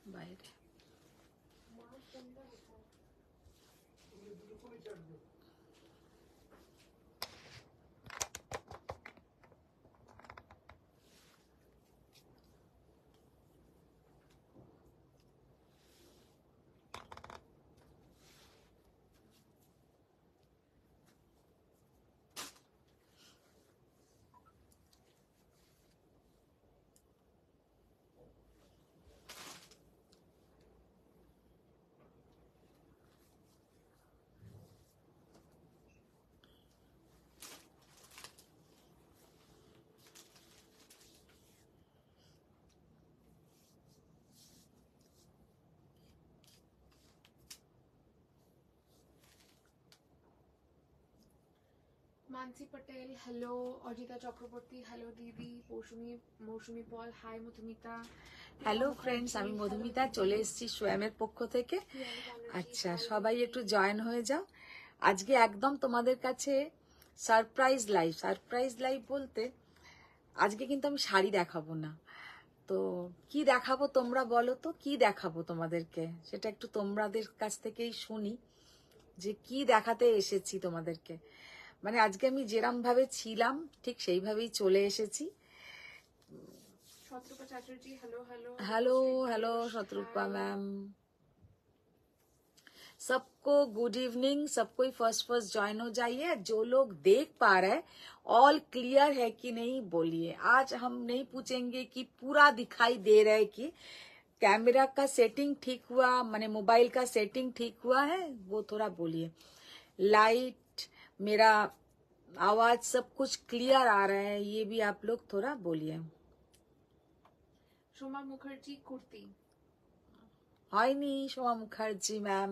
বাইরে। मानसी पटेल हेलो, अजिता चक्रवर्ती हेलो दीदी, मौसुमी पल हाय, मधुमिता হ্যালো ফ্রেন্ডস, আমি মধুমিতা চলে এসেছি সোয়ামের পক্ষ থেকে। আচ্ছা, সবাই একটু জয়েন হয়ে যাও। আজকে একদম তোমাদের কাছে সারপ্রাইজ লাইভ বলতে আজকে কিন্তু আমি শাড়ি দেখাবো না। তো কি দেখাবো তোমরা বলো তো, কি দেখাবো তোমাদেরকে সেটা একটু তোমাদের কাছ থেকেই শুনি যে কি দেখাতে এসেছি তোমাদেরকে। মানে আজকে আমি যেরম ভাবে ছিলাম ঠিক সেইভাবেই চলে এসেছি। Shatrupa Chatterjee hello hello hello hello Shatrupa ma'am, सबको गुड इवनिंग। सबको फर्स्ट ज्वाइन हो जाइए। जो लोग देख पा रहे हैं ऑल क्लियर है कि नहीं बोलिए। आज हम नहीं पूछेंगे कि पूरा दिखाई दे रहा है कि कैमरा का सेटिंग ठीक हुआ, माने मोबाइल का सेटिंग ठीक हुआ है, वो थोड़ा बोलिए। लाइट, मेरा आवाज सब कुछ क्लियर आ रहा है, ये भी आप लोग थोड़ा बोलिए। সোমা মুখার্জি কুর্তি হয়নি Soma Mukherjee ma'am,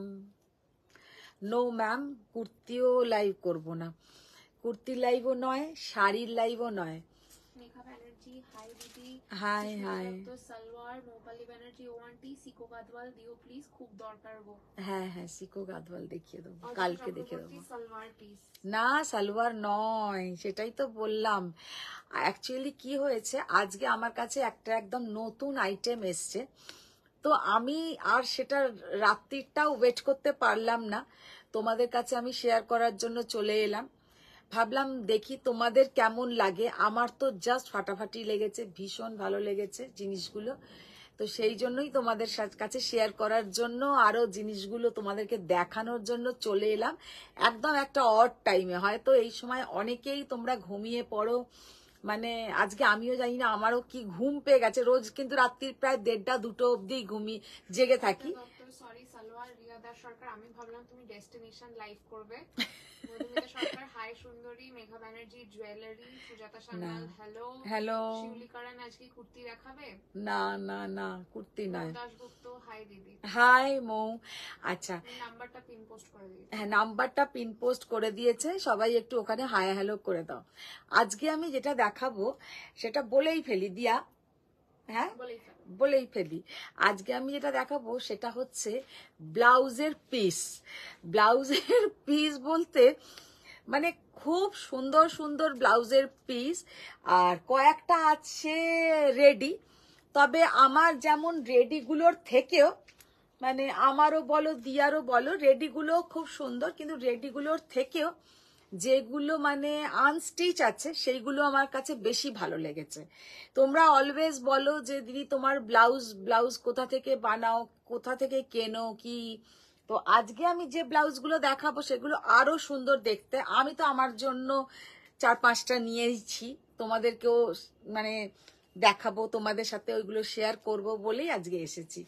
no ma'am, কুর্তিও লাইভ করব না, কুর্তি লাইভও নয়, শাড়ির লাইভও নয়। মেঘা ব্যানার্জি হাই দিদি, হাই হাই। তো সালোয়ার মোপালি ব্যানার্জি ওয়ান্টি সিকো গাদওয়াল দিও প্লিজ, খুব দরকার গো। হ্যাঁ হ্যাঁ, সিকো গাদওয়াল দেখিয়ে দেবো, কালকে দেখিয়ে দেবো। সালোয়ার পিস না, সালোয়ার নয়, সেটাই তো বললাম। অ্যাকচুয়ালি কি হয়েছে, আজকে আমার কাছে একটা একদম নতুন আইটেম এসছে, তো আমি আর সেটা রাত্রিটাও ওয়েট করতে পারলাম না, তোমাদের কাছে আমি শেয়ার করার জন্য চলে এলাম। ভাবলাম দেখি তোমাদের কেমন লাগে। আমার তো জাস্ট ফাটাফাটি লেগেছে, ভীষণ ভালো লেগেছে জিনিসগুলো। তো সেই জন্যই তোমাদের কাছে শেয়ার করার জন্য, আরো জিনিসগুলো তোমাদেরকে দেখানোর জন্য চলে এলাম একদম একটা অড টাইমে। হয়তো এই সময় অনেকেই তোমরা ঘুমিয়ে পড়ো, মানে আজকে আমিও জানি না আমারও কি ঘুম পেয়ে গেছে। রোজ কিন্তু রাত্রির প্রায় 1:30-2 অব্দি জেগে থাকি। সরি সালোয়ার রিয়াদা সরকার, আমি ভাবলাম তুমি ডেস্টিনেশন লাইভ করবে। মধুমিতা সরকার হাই সুন্দরী, Megha Banerjee jewellery, Sujata Sanyal hello hello. Shiuli কারণ আজকে কুর্তি দেখাবে? না না না, কুর্তি নয়। দাশগুপ্ত হাই দিদি। হাই মৌ। আচ্ছা, নাম্বারটা পিন পোস্ট করে দিই। হ্যাঁ, নাম্বারটা পিন পোস্ট করে দিয়েছে, সবাই একটু ওখানে হাই হ্যালো করে দাও। আজকে আমি যেটা দেখাবো সেটা বলেই ফেলি দিয়া, হ্যাঁ বলেই ফেলি। আজকে আমি যেটা দেখাবো সেটা হচ্ছে ব্লাউজের পিস। ব্লাউজের পিস বলতে মানে খুব সুন্দর সুন্দর ব্লাউজের পিস, আর কয়েকটা আছে রেডি। তবে আমার যেমন রেডিগুলোর থেকেও, মানে আমারও বলো দিয়ারও বলো, রেডিগুলো খুব সুন্দর, কিন্তু রেডিগুলোর থেকেও যেগুলো মানে আনস্টিচ আছে সেইগুলো আমার কাছে বেশি ভালো লেগেছে। তোমরা অলওয়েজ বলো যে দিদি তোমার ব্লাউজ কোথা থেকে বানাও, কোথা থেকে কেনো কি। তো আজকে আমি যে ব্লাউজগুলো দেখাবো সেগুলো আরো সুন্দর দেখতে। আমি তো আমার জন্য 4-5টা নিয়েছি, তোমাদেরকেও মানে দেখাবো, তোমাদের সাথে ওইগুলো শেয়ার করব বলেই আজকে এসেছি।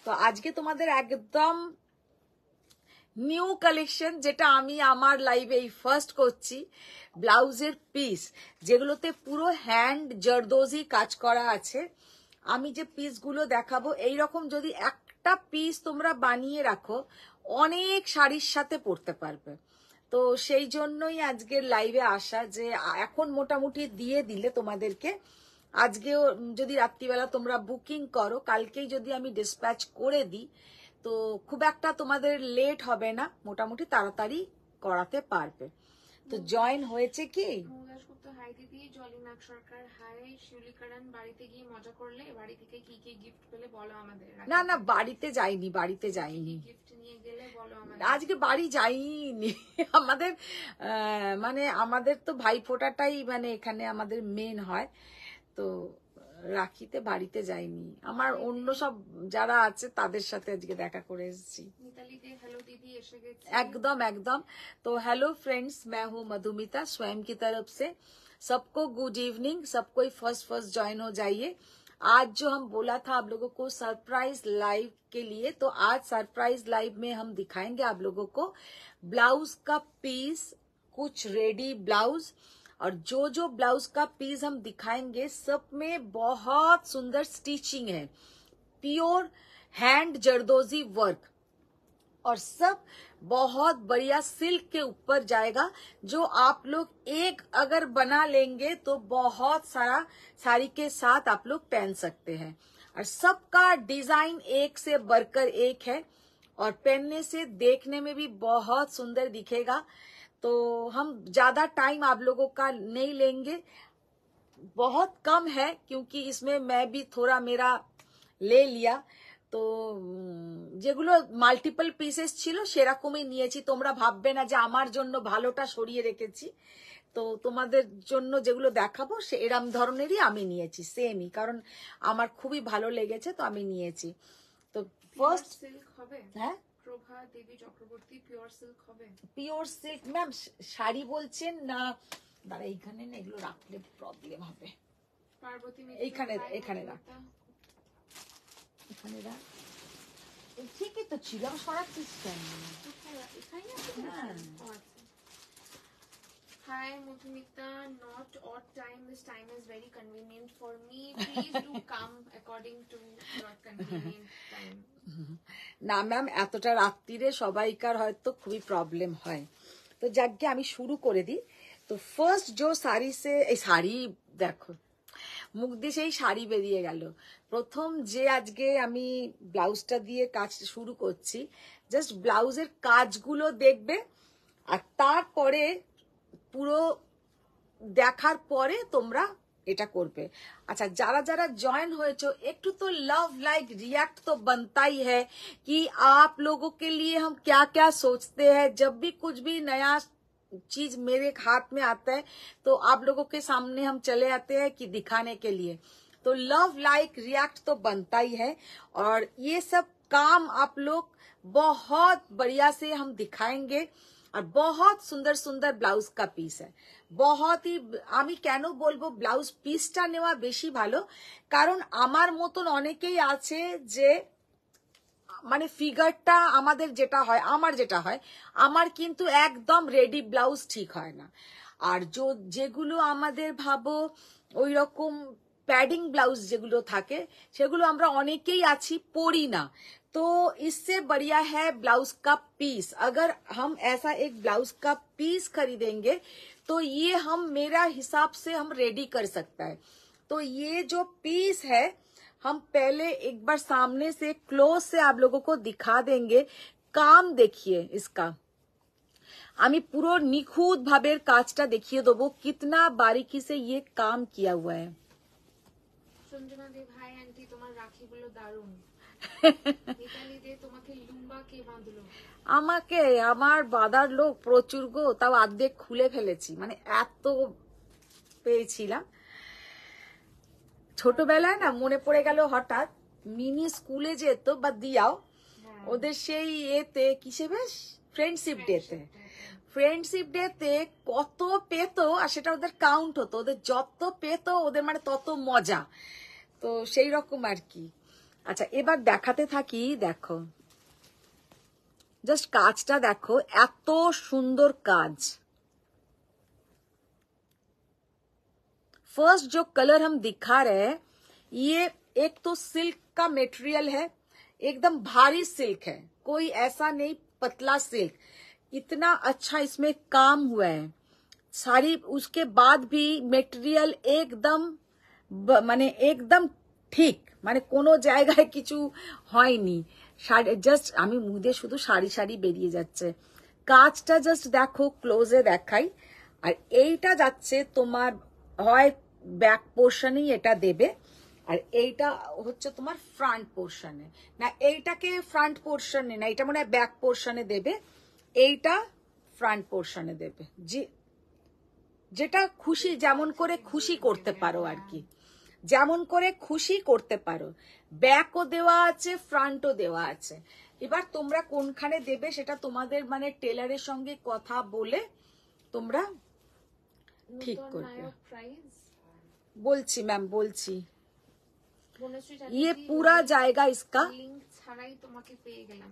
তো আজকে তোমাদের একদম নিউ কালেকশন, যেটা আমি আমার লাইভে এই ফার্স্ট করছি, ব্লাউজের পিস যেগুলোতে পুরো হ্যান্ড জরদোজি কাজ করা আছে। আমি যে পিসগুলো দেখাবো এইরকম যদি একটা পিস তোমরা বানিয়ে রাখো অনেক শাড়ির সাথে পরতে পারবে। তো সেই জন্যই আজকের লাইভে আসা, যে এখন মোটামুটি দিয়ে দিলে তোমাদেরকে, আজকেও যদি রাত্রিবেলা তোমরা বুকিং করো, কালকেই যদি আমি ডিসপ্যাচ করে দিই, তো খুব একটা তোমাদের লেট হবে না, মোটামুটি তাড়াতাড়ি করাতে পারবে। তো জয়েন হয়েছে কি? দাশগুপ্ত হাই দিদি, জলিনাথ সরকার হাই, শিউলিকারান বাড়িতে গিয়ে মজা করলে, বাড়ি থেকে কি কি গিফট পেলে বলো আমাদের। না না, বাড়িতে যাইনি, বাড়িতে যাইনি, গিফট নিয়ে গেলে বলো আমাদের। আজকে বাড়ি যাইনি। আমাদের মানে আমাদের তো ভাইফোঁটাটাই মানে এখানে আমাদের মেন হয়, তো রাখিতে বাড়িতে যাইনি। আমার অন্য সব যারা আছে তাদের সাথে আজকে দেখা করে এসেছি। মিতালি দে हेलो दीदी এসে গেছে। एकदम एकदम। तो हेलो फ्रेंड्स, मैं हूँ मधुमिता स्वयं की तरफ से सबको गुड इवनिंग। सब कोई फर्स्ट ज्वाइन हो जाइए। आज जो हम बोला था आप लोगों को सरप्राइज लाइव के लिए, तो आज सरप्राइज लाइव में हम दिखाएंगे आप लोगों को ब्लाउज का पीस, कुछ रेडी ब्लाउज, और जो ब्लाउज का पीस हम दिखाएंगे सब में बहुत सुंदर स्टिचिंग है, प्योर हैंड जरदोजी वर्क, और सब बहुत बढ़िया सिल्क के ऊपर जाएगा, जो आप लोग एक अगर बना लेंगे तो बहुत सारा साड़ी के साथ आप लोग पहन सकते हैं। और सबका डिजाइन एक से बढ़कर एक है, और पहनने से देखने में भी बहुत सुंदर दिखेगा। तो हम ज्यादा टाइम आप लोगों का नहीं लेंगे, बहुत कम है, क्योंकि इसमें मैं भी थोड़ा मेरा ले लिया। তো যেগুলো মাল্টিপল পিসেস ছিল সেরকমই নিয়েছি, তোমরা ভাববে না যে আমার জন্য ভালোটা সরিয়ে রেখেছি। তো তোমাদের জন্য যেগুলো দেখাবো সে এরম ধরনেরই আমি নিয়েছি, সেমই, কারণ আমার খুবই ভালো লেগেছে, তো আমি নিয়েছি। তো ফার্স্ট সিল্ক হবে। হ্যাঁ, প্রভা দেবী চক্রবর্তী, পিওর সিল্ক হবে। পিওর সিল্ক ম্যাম শাড়ি বলছেন না? দাঁড়া, এইখানে না এগুলো রাখলে প্রবলেম হবে। পার্বতী এইখানে এখানে রাখ, এখানে রাখ। ঠিকই তো ছিল, আমি সরাচ্ছিস কেন? Hi Mudhumita, not odd time. This time is very convenient for me. Please do come according to your convenient time. না ম্যাম, এতটা রাত্রিরে সবাইকার হয়তো খুবই প্রবলেম হয়, তো যাকে আমি শুরু করে দিই। তো ফার্স্ট जो শাড়ি সে, এই শাড়ি দেখো মুখ দিয়ে সেই শাড়ি বেরিয়ে গেল। প্রথম যে আজকে আমি ব্লাউজটা দিয়ে কাজ শুরু করছি, জাস্ট ব্লাউজের কাজগুলো দেখবে, আর তারপরে পুরো দেখার পরে তোমরা এটা করবে। अच्छा, যারা যারা জয়েন হয়েছো একটু তো लव लाइक रिएक्ट तो बनता ही है कि आप लोगों के लिए हम क्या क्या सोचते हैं। जब भी कुछ भी नया चीज मेरे हाथ में आता है तो आप लोगों के सामने हम चले आते हैं कि दिखाने के लिए, तो लव लाइक रिएक्ट तो बनता ही है। और ये सब काम आप लोग बहुत बढ़िया से हम दिखाएंगे, और बहुत सुंदर सुंदर ब्लाउज का पीस है। बहुत ही আমি কেন বলবো ব্লাউজ পিসটা নেওয়া বেশি ভালো, কারণ আমার মতন অনেকেই আছে যে মানে ফিগারটা আমাদের যেটা হয়, আমার যেটা হয়, আমার কিন্তু একদম রেডি ব্লাউজ ঠিক হয় না। আর যেগুলো আমাদের ভাবো ওই রকম पैडिंग ब्लाउज যেগুলো থাকে সেগুলো আমরা অনেকেই আছি পরি না। तो इससे बढ़िया है ब्लाउज का पीस। अगर हम ऐसा एक ब्लाउज का पीस खरीदेंगे तो ये हम मेरा हिसाब से हम रेडी कर सकता है। तो ये जो पीस है हम पहले एक बार सामने से क्लोज से आप लोगों को दिखा देंगे। काम देखिए इसका, আমি পুরো নিখুঁত ভাবে কাজটা দেখিয়ে দেবো, कितना बारीकी से ये काम किया हुआ है। সঞ্জনা দে ভাই আন্টি, তোমার রাখিগুলো দারুণ। মিতালি দে, তোমাকে লুম্বা কে বাঁধলো? আমাকে আমার বাঁধার লোক প্রচুর গো, তাও অর্ধেক খুলে ফেলেছি, মানে এত পেয়েছিলাম। ছোটবেলায় না মনে পড়ে গেল হঠাৎ, মিনি স্কুলে যেত বা দিয়াও, ওদের সেই এতে কিসে বেশ ফ্রেন্ডশিপ ডেতে, ফ্রেন্ডশিপ ডেতে কত পেতো, আর সেটা ওদের কাউন্ট হতো, ওদের যত পেতো ওদের মানে তত মজা। তো সেই রকম আর কি। আচ্ছা, এবার দেখাতে থাকি। দেখো জাস্ট কাজটা দেখো, এত সুন্দর কাজ। फर्स्ट जो कलर हम दिखा रहे हैं, ये एक तो सिल्क का मटेरियल है, एकदम भारी सिल्क है, कोई ऐसा नहीं पतला सिल्क, इतना अच्छा इसमें काम हुआ है। सारी उसके बाद भी मटेरियल एकदम माने एकदम ঠিক, মানে কোনো জায়গায় কিছু হয়নি। শাড়ি জাস্ট আমি মুদে শুধু শাড়ি শাড়ি বেরিয়ে যাচ্ছে। কাজটা জাস্ট দেখো, ক্লোজে দেখাই, আর এইটা যাচ্ছে তোমার হয় ব্যাক পোর্শনেই এটা দেবে, আর এইটা হচ্ছে তোমার ফ্রন্ট পোর্শনে, না এইটাকে ফ্রন্ট পোর্শনে না, এটা মনে হয় ব্যাক পোর্শনে দেবে, এইটা ফ্রন্ট পোর্শনে দেবে। যেটা খুশি, যেমন করে খুশি করতে পারো আর কি, যেমন করে খুশি করতে পারো। ব্যাকও দেওয়া আছে, ফ্রন্টও দেওয়া আছে। এবার তোমরা কোনখানে দেবে সেটা তোমাদের মানে টেলারের সঙ্গে কথা বলে তোমরা ঠিক করবে। বলছি ম্যাম, বলছি ये पूरा जाएगा इसका। লিংক ছাড়াই তোমাকে পেয়ে গেলাম।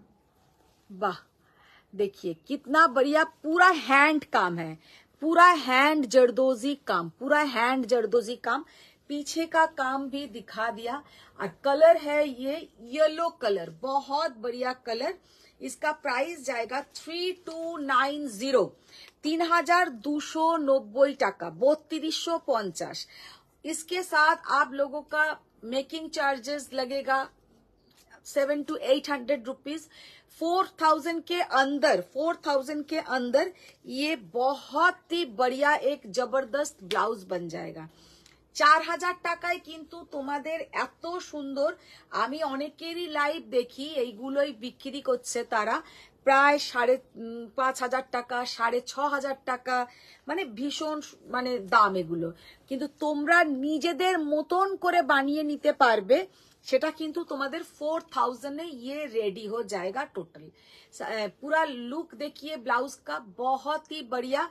वाह, देखिए कितना बढ़िया, पूरा हैंड काम है, पूरा हैंड जरदोजी काम, पूरा हैंड जरदोजी काम। पीछे का काम भी दिखा दिया। और कलर है ये येलो कलर, बहुत बढ़िया कलर। इसका प्राइस जाएगा 3290, 3290 টাকা, 3250। इसके साथ आप लोगों का मेकिंग चार्जेस लगेगा 700 to 800 रुपीज। 4000 के अंदर, 4000 के अंदर ये बहुत ही बढ़िया एक जबरदस्त ब्लाउज बन जाएगा। 4000 টাকায় কিন্তু তোমাদের এত সুন্দর, আমি অনেকেরই লাইভ দেখি এইগুলোই বিক্রি করছে তারা প্রায় 5500 টাকা, 6500 টাকা, মানে ভীষণ মানে দাম এগুলো। কিন্তু তোমরা নিজেদের মতন করে বানিয়ে নিতে পারবে, সেটা কিন্তু তোমাদের 4000 में ये रेडी हो जाएगा टोटल। पूरा लुक देखिए ब्लाउज का, बहुत ही बढ़िया।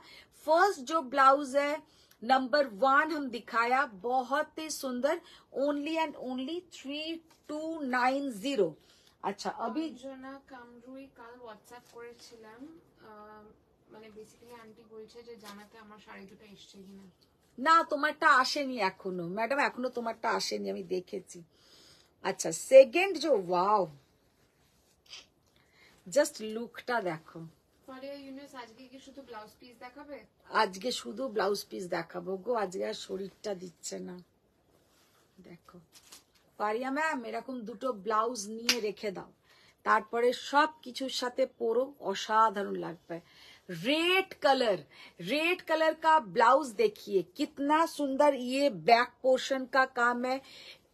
फर्स्ट जो ब्लाउज है नंबर 1 हम दिखाया, बहुत ही सुंदर, ओनली एंड ओनली 3290। अच्छा अभी অঞ্জনা কামরুই কাল হোয়াটসঅ্যাপ করেছিলাম, মানে বেসিক্যালি আন্টি বলছে যে জানাতে আমার শাড়ি দুটো এসছে কিনা। না তোমারটা আসেনি এখনো ম্যাডাম, এখনো তোমারটা আসেনি, আমি দেখেছি। আচ্ছা সেকেন্ড जो वाओ, জাস্ট লুকটা দেখো। ফারিয়া ইউনুস আজকে কি শুধু ব্লাউজ পিস দেখাবে? আজকে শুধু ব্লাউজ পিস দেখাবো গো, আজকে আর শরীরটা দিচ্ছে না। দেখো ফারিয়া ম্যাম, এরকম দুটো ব্লাউজ নিয়ে রেখে দাও, তারপরে সব কিছুর সাথে পরো, অসাধারণ লাগবে। रेड कलर का ब्लाउज देखिए कितना सुंदर, ये बैक पोर्शन का काम है,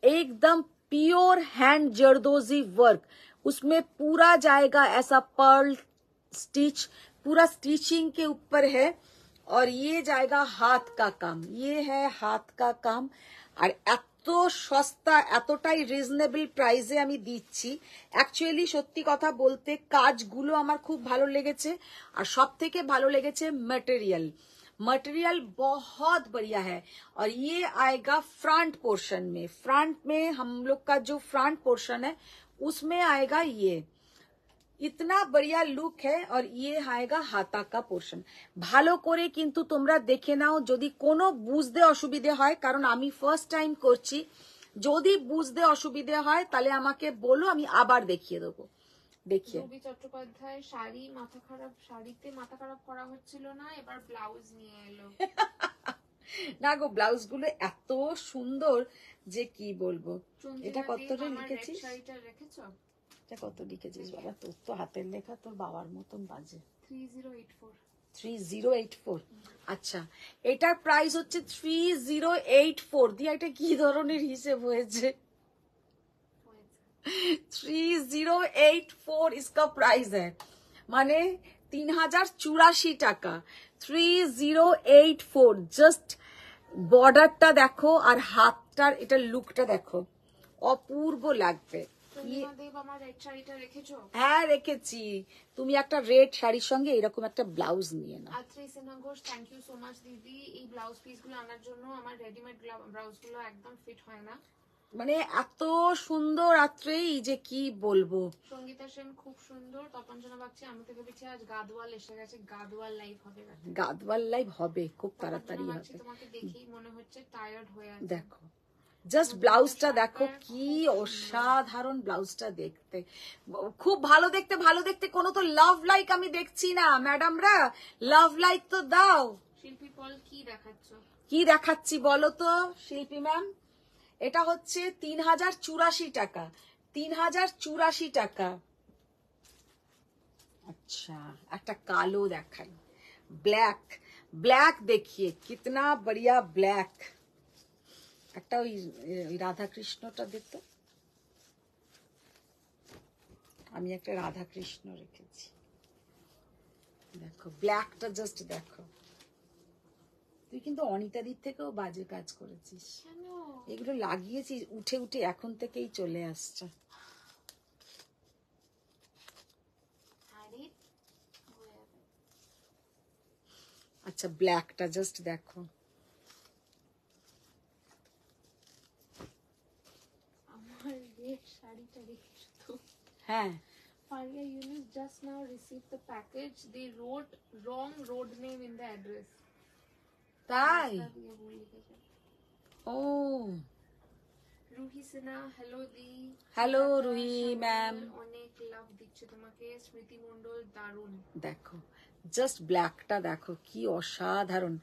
एकदम प्योर हैंड जरदोजी वर्क, उसमें पूरा जाएगा ऐसा पर्ल स्टिच, पूरा स्टिचिंग के ऊपर है। और ये जाएगा हाथ का काम, ये है हाथ का काम। और এত সস্তা, এতটাই রিজনেবল প্রাইসে আমি দিচ্ছি। অ্যাকচুয়ালি সত্যি কথা বলতে কাজগুলো আমার খুব ভালো লেগেছে, আর সব থেকে ভালো লেগেছে मटेरियल बहुत बढ़िया है। और ये आएगा फ्रंट पोर्शन में, फ्रंट में हम लोग का जो फ्रंट पोर्शन है उसमें आएगा ये, इतना बढ़िया लुक है। और ये आएगा हाथा का पोर्शन। ভালো করে কিন্তু তোমরা দেখে নাও, যদি কোনো বুঝতে অসুবিধে হয়, কারণ আমি ফার্স্ট টাইম করছি, যদি বুঝতে অসুবিধে হয় তাহলে আমাকে বলো, আমি আবার দেখিয়ে দেবো। দেখিয়ে রবি চট্টোপাধ্যায় শাড়ি মাথা খারাপ, শাড়িতে মাথা খারাপ করা হচ্ছিল না, এবার ব্লাউজ নিয়ে এলো। না গো, ব্লাউজ গুলো এত সুন্দর যে কি বলবো। এটা কতটা লিখেছিস? শাড়িটা রেখেছো? এটা কত লিখেছিস বাবা? তোর তো হাতের লেখা তোর বাবার মতন বাজে। 3084। 3084। আচ্ছা এটার প্রাইস হচ্ছে 3084। দিয়া এটা কি ধরনের হিসেব হয়েছে? 3084 इसका प्राइस है, মানে 3084 টাকা। 3084 জাস্ট। বর্ডারটা দেখো আর হাতটার এটা লুকটা দেখো, অপূর্ব লাগবে। হ্যাঁ রেখেছি, তুমি একটা রেড শাড়ির সঙ্গে এরকম একটা ব্লাউজ নিয়ে নাও। থ্যাংক ইউ সো মাচ দিদি, এই ব্লাউজ পিস গুলো আনার জন্য। আমার রেডিমেড ব্লাউজ গুলো একদম ফিট হয় না, মানে এত সুন্দর আত্রেই যে কি বলবো। সঙ্গীতা সেন খুব সুন্দর। তপঞ্জনা বাগচি, আমি তো ভেবেছি আজ গাদওয়াল এসে গেছে, গাদওয়াল লাইভ হবে। গাদওয়াল লাইভ হবে, খুব তাড়াতাড়ি হবে। তোমাকে দেখেই মনে হচ্ছে টায়ার্ড হয়ে আছে। দেখো জাস্ট ব্লাউজটা দেখো, কি অসাধারণ ব্লাউজটা দেখতে, খুব ভালো দেখতে। ভালো দেখতে কোনো তো লাভ লাইক আমি দেখছি না ম্যাডামরা, লাভ লাইক তো দাও। শিল্পী পল কি দেখাচ্ছ? কি দেখাচ্ছি বলো তো শিল্পী ম্যাম? এটা হচ্ছে 3084 টাকা, 3084 টাকা। আচ্ছা একটা কালো দেখাই, ব্ল্যাক, ব্ল্যাক দেখিয়ে কিতনা বড়িয়া ব্ল্যাক। একটা ওই রাধা কৃষ্ণটা দেখতো, আমি একটা রাধা কৃষ্ণ রেখেছি। দেখো ব্ল্যাকটা জাস্ট দেখো। তুই কিন্তু অনিতাদির থেকেও বাজে কাজ করেছিস। কেন? এগুলো লাগিয়েছিস উঠে উঠে এখন থেকেই চলে আসছে। আরে হয়ে যাবে। আচ্ছা ব্ল্যাকটা জাস্ট দেখো। আমার রেড শাড়িটা রেখেছো তো? হ্যাঁ Faria Yunus just now received the package. They wrote wrong road name in the address. তাই? রাস্তা দিয়ে ভুল লিখেছে। ও রুহি সিনহা, হ্যালো দি। Hello Sujata Ruhi Sanyal, ma'am. অনেক লাভ দিচ্ছে তোমাকে। স্মৃতি মণ্ডল, দারুণ। দেখো জাস্ট ব্ল্যাকটা দেখো কি অসাধারণ।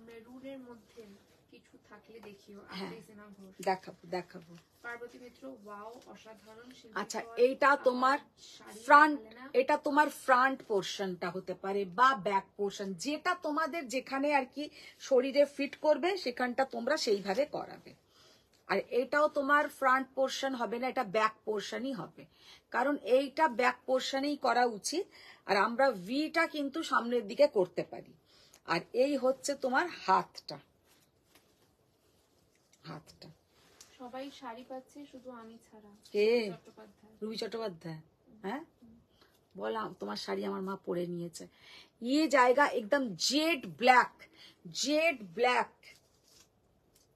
মেরুনের মধ্যে কিছু থাকলে দেখিও। হ্যাঁ। আজকে সিনহা ঘোষ। দেখাবো দেখাবো। পার্বতী মিত্র, ওয়াও অসাধারণ। আচ্ছা শিল্পীকর এইটা তোমার আর শাড়ি ফ্রন্ট, দেখালে না? এটা তোমার ফ্রন্ট পোর্শনটা হতে পারে বা ব্যাক পোর্শন, যেটা তোমাদের যেখানে আর কি শরীরে ফিট করবে সেখানটা তোমরা সেইভাবে করাবে। আর এটাও তোমার ফ্রন্ট পোর্শন হবে না, এটা ব্যাক পোর্শনই হবে, কারণ এইটা ব্যাক পোর্শনেই করা উচিত। আর আমরা ভিটা কিন্তু সামনের দিকে করতে পারি। আর এই হচ্ছে তোমার হাতটা, হাতটা। সবাই শাড়ি পাচ্ছে, শুধু আমি ছাড়া। কে? চট্টোপাধ্যায়। রুবি চট্টোপাধ্যায়। হ্যাঁ বলা, তোমার শাড়ি আমার মা পরে নিয়েছে। ये जाएगा एकदम जेड ब्लैक, जेड ब्लैक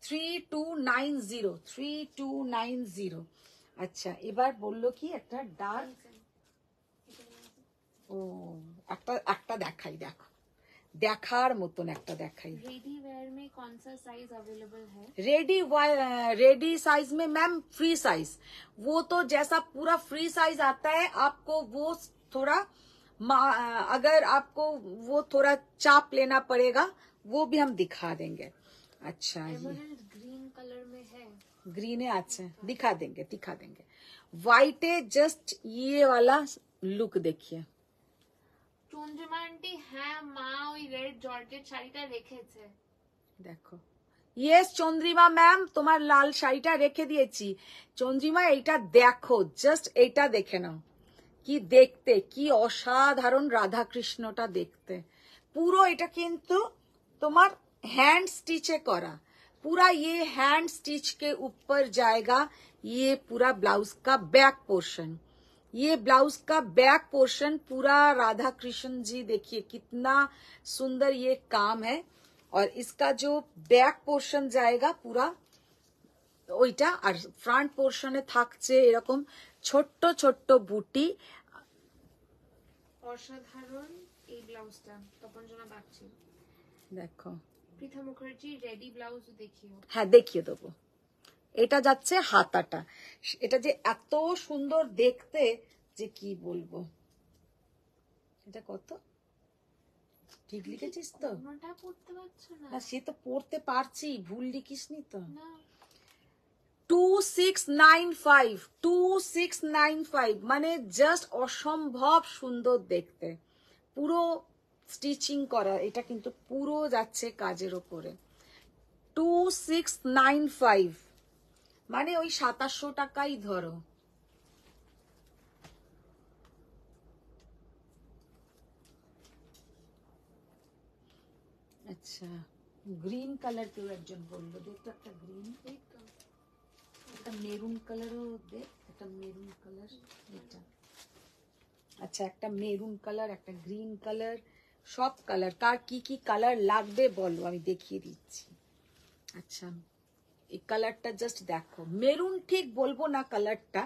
3290, 3290। আচ্ছা এবার বললো কি একটা ডার্ক, ও একটা একটা দেখাই, দেখো দেখার মতন একটা দেখাই। रेडी वेयर में कौन सा साइज अवेलेबल है? रेडी साइज में मैम फ्री साइज, वो तो जैसा पूरा फ्री साइज आता है आपको वो थोड़ा अगर आपको वो थोड़ा चाप लेना पड़ेगा, वो भी हम दिखा देंगे। अच्छा ये एमराल्ड ग्रीन कलर में है। ग्रीन है, अच्छा दिखा देंगे दिखा देंगे। व्हाइट है जस्ट ये वाला लुक देखिए। চন্দ্রিমা আন্টি, হ্যাঁ মা ওই রেড জর্জেট শাড়িটা রেখেছে। দেখো ইয়েস চন্দ্রিমা ম্যাম, তোমার লাল শাড়িটা রেখে দিয়েছি। চন্দ্রিমা এইটা দেখো, জাস্ট এইটা দেখে নাও, কি দেখতে, কি অসাধারণ রাধা কৃষ্ণটা দেখতে। পুরো এটা কিন্তু তোমার हैंड स्टिचे करा, पूरा ये हैंड स्टिच के ऊपर जाएगा। ये पूरा ब्लाउज का बैक पोर्शन, ये ब्लाउज का बैक पोर्शन पूरा राधा कृष्ण जी देखिए कितना सुंदर ये काम है। और इसका जो बैक पोर्शन जाएगा पूरा ওইটা, আর ফ্রন্ট পোর্শনে থাকছে এরকম ছোট্ট ছোট্ট বুটি। অসাধারণ এই ব্লাউজটা। তপনজনা বাগচি, দেখো পৃথা মুখার্জি, রেডি ব্লাউজ দেখিও। হ্যাঁ দেখিয়ে দেবো। এটা যাচ্ছে হাতাটা, এটা যে এত সুন্দর দেখতে যে কি বলবো। এটা কত ঠিক লিখেছিস তো? কোনটা পড়তে পারছো না? না সে তো পড়তে পারছি, ভুল লিখিসনি তো। না 2695, 2695 মানে জাস্ট অসম্ভব সুন্দর দেখতে, পুরো স্টিচিং করা, এটা কিন্তু পুরো যাচ্ছে কাজের ওপরে। 2695 মানে ওই 2700 টাকাই ধরো। আচ্ছা গ্রিন কালার কেউ একজন বললো, দেখতো একটা গ্রিন, এই তো। একটা মেরুন কালারও দেখ, একটা মেরুন কালার এটা। আচ্ছা একটা মেরুন কালার, একটা গ্রিন কালার, সব কালার, কার কি কি কালার লাগবে বলো আমি দেখিয়ে দিচ্ছি। আচ্ছা এই কালারটা জাস্ট দেখো, মেরুন ঠিক বলবো না কালারটা,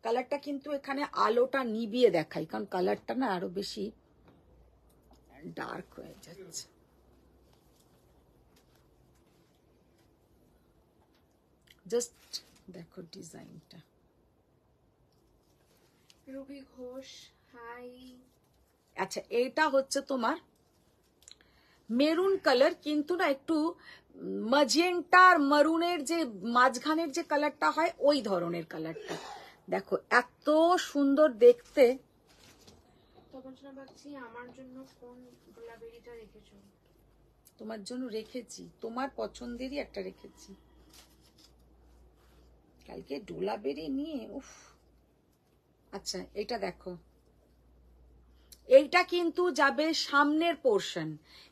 কালারটা কিন্তু এখানে আলোটা নিবিয়ে দেখাই, কারণ কালারটা না আরো বেশি ডার্ক হয়ে যাচ্ছে। জাস্ট দেখো ডিজাইনটা। রুবি ঘোষ, হাই। আচ্ছা এইটা হচ্ছে তোমার মেরুন কালার, কিন্তু না একটু ম্যাজেন্টা আর মারুনের যে মাঝখানের যে কালারটা হয় ওই ধরনের কালারটা। দেখো এত সুন্দর দেখতে। তপনজনা বাগচি, আমার জন্য কোন গোলাবেরিটা রেখেছো? তোমার জন্য রেখেছি, তোমার পছন্দেরই একটা রেখেছি। কালকে ডোলাবেরি নিয়ে উফ। আচ্ছা এটা দেখো, এইটা কিন্তু যাবে সামনের পোর্শন,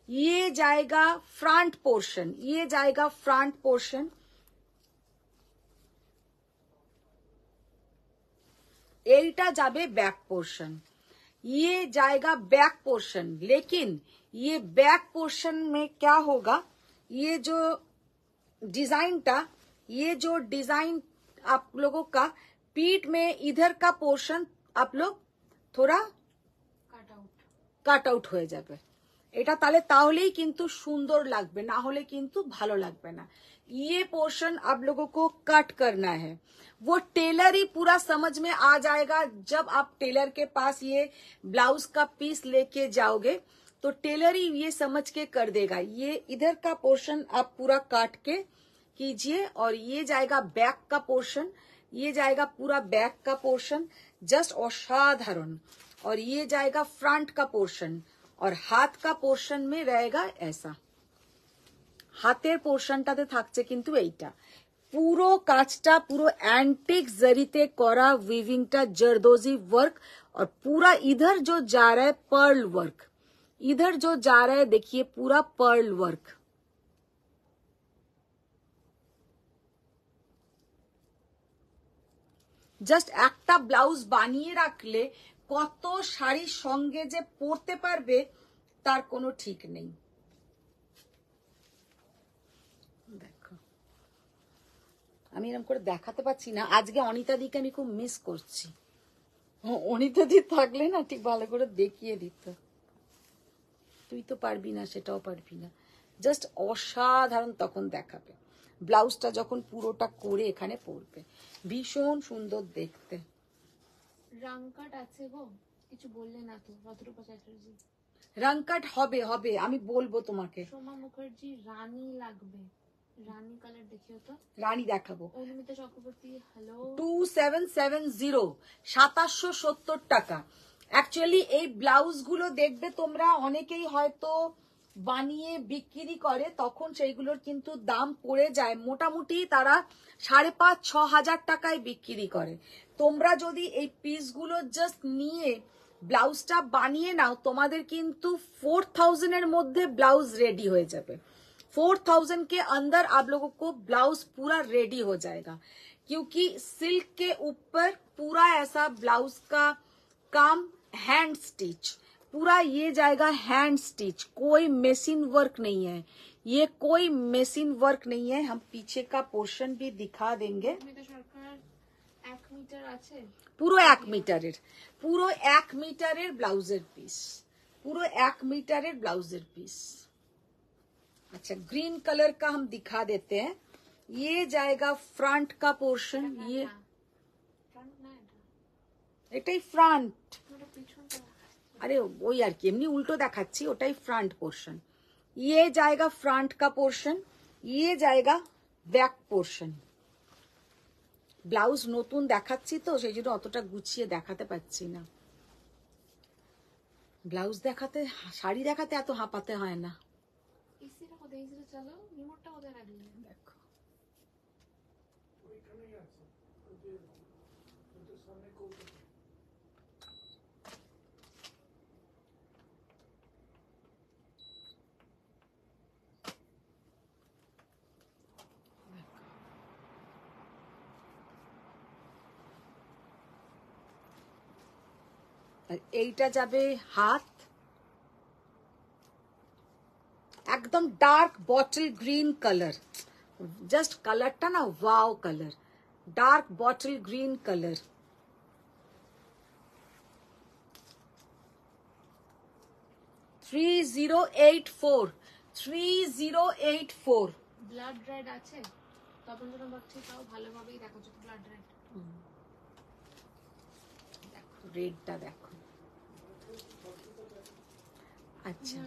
ये जाएगा फ्रंट पोर्शन, ये जाएगा फ्रंट पोर्शन, এইটা যাবে बैक पोर्शन, ये जाएगा बैक पोर्शन। लेकिन ये बैक पोर्शन में क्या होगा, ये जो डिजाइन था, ये जो डिजाइन आप लोगों का पीठ में इधर का पोर्शन आप लोग थोड़ा কাট আউট হয়ে যাবে। এটা তাহলেই কিন্তু সুন্দর লাগবে, না হলে কিন্তু ভালো লাগবে না। ये पोर्शन आप लोगों को कट करना है, वो टेलर ही पूरा समझ में आ जाएगा। जब आप टेलर के पास ये ब्लाउज का पीस लेके जाओगे तो टेलर ही ये समझ के कर देगा। ये इधर का पोर्शन आप पूरा काट के कीजिए, और ये जाएगा बैक का पोर्शन, ये जाएगा पूरा बैक का पोर्शन, जस्ट असाधारण। और ये जाएगा फ्रंट का पोर्शन, और हाथ का पोर्शन में रहेगा ऐसा। হাতের পোর্শনটাতে থাকছে কিন্তু এইটা পুরো কাজটা পুরো एंटीक जरीते करा वीविंगটা जरदोजी वर्क, और पूरा इधर जो जा रहा है पर्ल वर्क, इधर जो जा रहा है देखिए पूरा पर्ल वर्क। জাস্ট একটা ব্লাউজ বানিয়ে রাখলে কত শাড়ির সঙ্গে যে পরতে পারবে তার কোনো ঠিক নেই। দেখো আমি এরকম করে দেখাতে পাচ্ছি না, আজকে অনিতা দিকে আমি খুব মিস করছি। অনিতা দি থাকলে না ঠিক ভালো করে দেখিয়ে দিত। তুই তো পারবি না, সেটাও পারবি না, জাস্ট অসাধারণ তখন দেখাবে। ব্লাউজটা যখন পুরোটা করে এখানে পরবে ভীষণ সুন্দর দেখতে। রাংকাট আছে গো, কিছু বললে না তো রতরূপা চ্যাটার্জি। রাংকাট হবে হবে, আমি বলবো তোমাকে। সোমা মুখার্জি রানী লাগবে, রানী কালার দেখিও তো। রানী দেখাবো। অনুমিতা চক্রবর্তী হ্যালো। 2770 2770 টাকা। অ্যাকচুয়ালি এই ব্লাউজ গুলো দেখবে তোমরা অনেকেই হয়তো বানিয়ে বিক্রি করে, তখন সেইগুলোর কিন্তু দাম পড়ে যায় মোটামুটি তারা 5,500 হাজার টাকায় বিক্রি করে। তোমরা যদি এই পিসগুলো জাস্ট নিয়ে ব্লাউজটা বানিয়ে নাও তোমাদের কিন্তু 4000 এর মধ্যে ব্লাউজ রেডি হয়ে যাবে। 4000 के अंदर आप लोगों को ब्लाउज पूरा रेडी हो जाएगा, क्योंकि सिल्क के ऊपर पूरा ऐसा ब्लाउज का काम हैंड स्टिच, पूरा ये जाएगा हैंड स्टिच, कोई मशीन वर्क नहीं है, ये कोई मशीन वर्क नहीं है। हम पीछे का पोर्शन भी दिखा देंगे। পুরো 1 মিটারের, পুরো 1 মিটারের ব্লাউজের পিস, পুরো 1 মিটারের ব্লাউজের পিস। अच्छा ग्रीन कलर का हम दिखा देते हैं, ये जाएगा फ्रंट का पोर्शन, ये এটাই फ्रंट, अरे वही আর কি এমনি উল্টো দেখাচ্ছি, ওটাই फ्रंट पोर्शन। ये जाएगा फ्रंट का पोर्शन, ये जाएगा बैक पोर्शन। ব্লাউজ নতুন দেখাচ্ছি তো সেই জন্য অতটা গুছিয়ে দেখাতে পাচ্ছি না। ব্লাউজ দেখাতে শাড়ি দেখাতে এত হাঁপাতে হয় না। দেখো এইটা যাবে হাত, একদম dark bottle green colour, just কালারটা না wow colour, dark bottle green colour. 3084 3084 blood red আছে তখন যখন বলছি তাও ভালোভাবেই দেখাচ্ছ ব্লাড রেড। দেখো রেডটা দেখো। अच्छा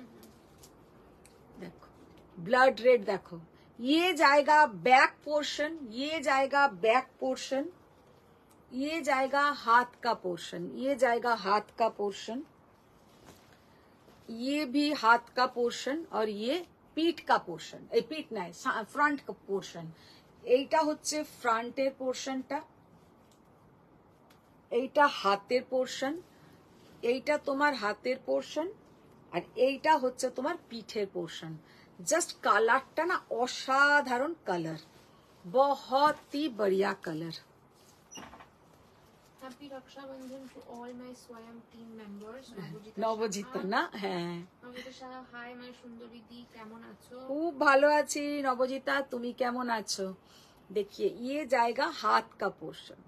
देखो ब्लड रेड देखो, ये जाएगा बैक पोर्शन, ये जाएगा बैक पोर्शन, ये जाएगा हाथ का पोर्शन, ये जाएगा हाथ का पोर्शन, ये भी हाथ का पोर्शन, और ये পিঠ কা পোর্শন, এই পিঠ নাই, ফ্রন্ট কা পোর্শন। এইটা হচ্ছে ফ্রন্টের পোর্শনটা, এইটা হাতের পোর্শন, এইটা তোমার হাতের পোর্শন, আর এইটা হচ্ছে তোমার পিঠের পোর্শন। জাস্ট কালারটা না অসাধারণ কালার, बहुत ही बढ़िया colour. Happy Raksha Bandhan to all my Swayam team members. নবজিতা না, হ্যাঁ নবজিতা সাহা, হাই মাই সুন্দরী দি, কেমন আছো? খুব ভালো আছি নবজিতা, তুমি কেমন আছো? देखिए ये जाएगा हाथ का पोर्शन,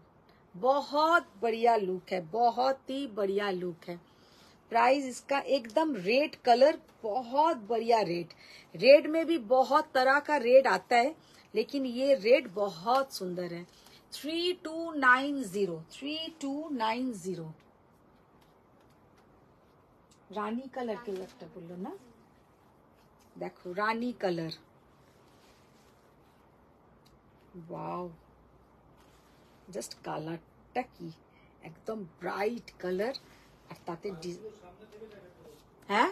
बहुत बढ़िया लुक है, बहुत ही बढ़िया लुक है। प्राइस इसका एकदम रेड कलर, बहुत बढ़िया रेड। रेड में भी बहुत तरह का रेड आता है, लेकिन ये रेड बहुत सुंदर है। 3290 रानी कलर के একটা বললো না, দেখো রানী কালার, ওয়াও জাস্ট কালারটা কি একদম ব্রাইট কালার, আর তাতে হ্যাঁ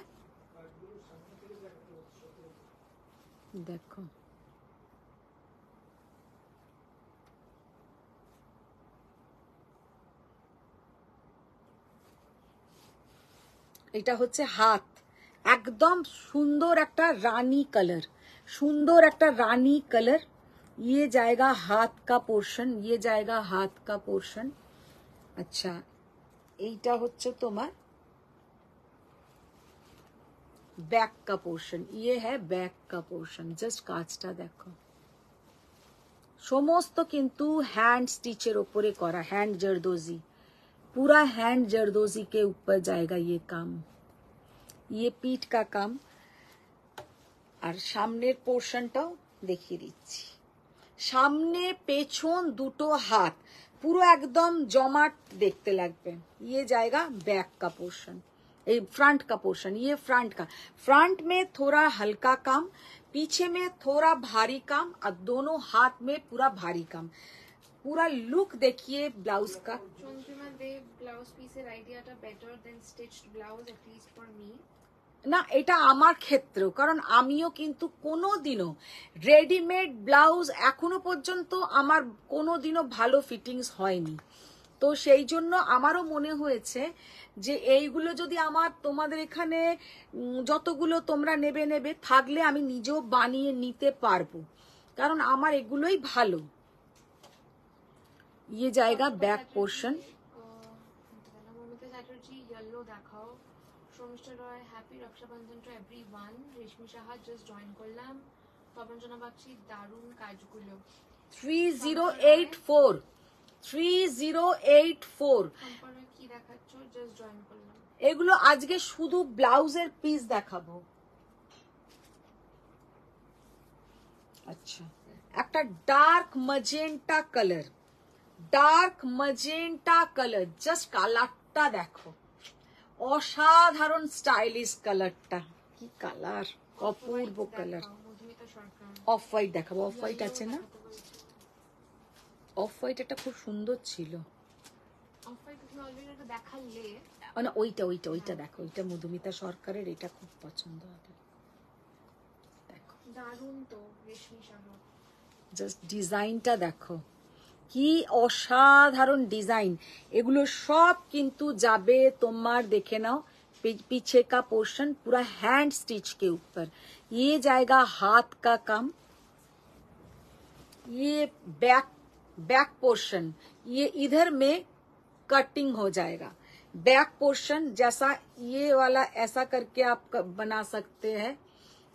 দেখো এটা হচ্ছে হাত, একদম সুন্দর একটা রানী কালার, সুন্দর একটা রানী কালার। ये जाएगा हाथ का पोर्शन, ये जाएगा हाथ का पोर्शन। अच्छा এইটা হচ্ছে তোমার बैक का पोर्शन, ये है बैक का पोर्शन। জাস্ট কাজটা দেখো, সমস্ত কিন্তু হ্যান্ড স্টিচের উপরে করা, হ্যান্ড जरदोजी, पूरा हैंड जरदोजी के ऊपर जाएगा ये काम। ये पीठ का काम, আর সামনের পোর্শনটাও দেখিয়ে দিচ্ছি। সামনে পেছন দুটো হাত পুরো একদম জমাট দেখতে লাগবে। ये जाएगा बैक का पोर्शन, ये फ्रंट का पोर्शन, ये फ्रंट का। फ्रंट में थोड़ा हल्का काम, पीछे में थोड़ा भारी काम, और दोनों हाथ में पूरा भारी काम। पूरा लुक देखिए ब्लाउज का। চন্দ্রিমা দেব, ব্লাউজ পিসের আইডিয়াটা better then stitched blouse, at least for me. না এটা আমার ক্ষেত্রেও, কারণ আমিও কিন্তু কোনোদিনও রেডিমেড ব্লাউজ এখনো পর্যন্ত আমার কোনোদিনও ভালো ফিটিংস হয়নি। তো সেই জন্য আমারও মনে হয়েছে যে এইগুলো যদি আমার তোমাদের এখানে যতগুলো তোমরা নেবে থাকলে আমি নিজেও বানিয়ে নিতে পারবো, কারণ আমার এগুলোই ভালো। ये जाएगा back portion. Mamita Chatterjee, yellow দেখাও। Sharmistha Roy, happy Rakshabandhan to everyone. Reshmi Saha, just join করলাম। পবনজনা বাগচি, দারুণ কাজগুলো। 3084 সম্পর্কে কি দেখাচ্ছ? জাস্ট জয়েন করলাম। এগুলো আজকে শুধু ব্লাউজের পিস দেখাবো। আচ্ছা একটা dark magenta colour, dark magenta colour, just কালারটা দেখো, অসাধারণ স্টাইলিশ কালারটা, কি কালার, অপূর্ব কালার। মধুমিতা সরকার, অফ হোয়াইট দেখাবো, অফ হোয়াইট আছে না, অফ হোয়াইট এটা খুব সুন্দর ছিল। অফ হোয়াইট তুমি অলরেডি এটা দেখালে না ওইটা ওইটা ওইটা দেখো, ওইটা মধুমিতা সরকারের, এটা খুব পছন্দ হবে। দেখো দারুণ তো রেশমি সাহা। জাস্ট ডিজাইনটা দেখো কি অসাধারণ ডিজাইন। এগুলো সব কিন্তু যাবে তোমার, দেখে নাও पीछे का पोर्शन पूरा हैंड स्टिच के ऊपर। ये जाएगा हाथ का काम, ये बैक पोर्शन, ये इधर में कटिंग हो जाएगा। बैक पोर्शन जैसा ये वाला ऐसा करके आप बना सकते हैं,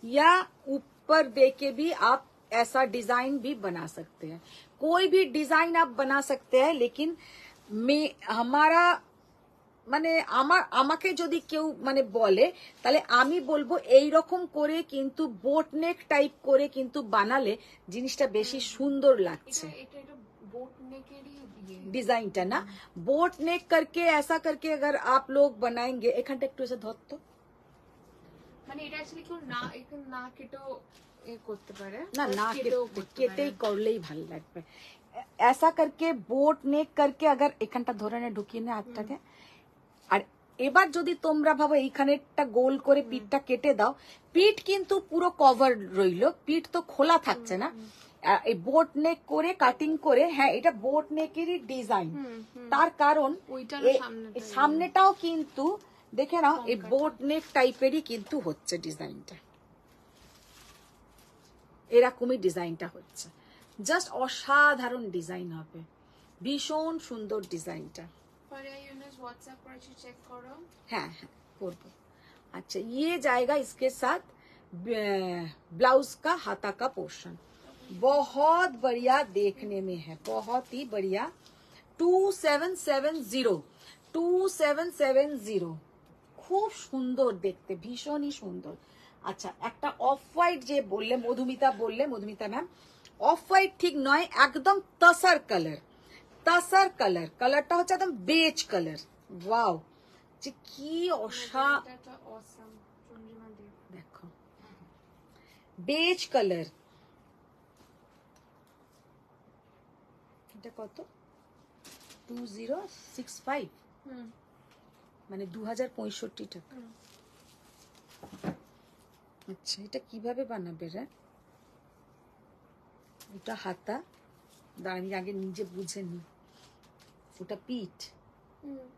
या ऊपर देके भी आप ऐसा डिजाइन भी बना सकते हैं। कोई भी डिजाइन आप बना सकते हैं, लेकिन हमारा মানে আমাকে যদি কেউ মানে বলে, তাহলে আমি বলবো এই রকম করে কিন্তু বোট নেক টাইপ করে কিন্তু বানালে জিনিসটা বেশি সুন্দর লাগছে। ডিজাইনটা না बोट नेक करके ऐसा करके अगर आप लोग बनाएंगे, এখানটা একটু এসে ধরতো, মানে এটা অ্যাকচুয়ালি কেউ না একটু না কেটেও করতে পারে, না না কেটেই করলেই ভালো লাগবে। ऐसा करके बोट नेक करके अगर এখানটা ধরে নে, ঢুকিয়ে নে হাতটাকে, আর এবার যদি তোমরা ভাবো এইখানেরটা গোল করে পিঠটা কেটে দাও, পিঠ কিন্তু পুরো কভার রইলো, পিঠ তো খোলা থাকছে না। এই বোট নেক করে কাটিং করে, হ্যাঁ এটা বোট নেকেরই ডিজাইন, তার কারণ সামনেটাও কিন্তু দেখে নাও এই বোট নেক টাইপেরই কিন্তু হচ্ছে ডিজাইনটা, এরকমই ডিজাইনটা হচ্ছে, জাস্ট অসাধারণ ডিজাইন হবে, ভীষণ সুন্দর ডিজাইনটা। हाँ हाँ करबो। अच्छा ये जाएगा इसके साथ ब्लाउज का हाथा का पोर्शन, बहुत बढ़िया देखने में है, बहुत ही बढ़िया। 2770 खूब सुंदर देखते, भीषण ही सुंदर। अच्छा একটা অফ হোয়াইট যে বললে মধুমিতা, বললে মধুমিতা ম্যাম অফ হোয়াইট ঠিক নয়, একদম তসার কালার, তসার কালার, কালারটা হচ্ছে একদম বেজ কালার। ওয়াও, যে কি দেখো বেজ কালার, এটা কত 2065 মানে 2065 টাকা। আচ্ছা এটা কিভাবে বানাবে রে, ওটা হাতা, আমি আগে নিজে বুঝে নি, ওটা পিঠ,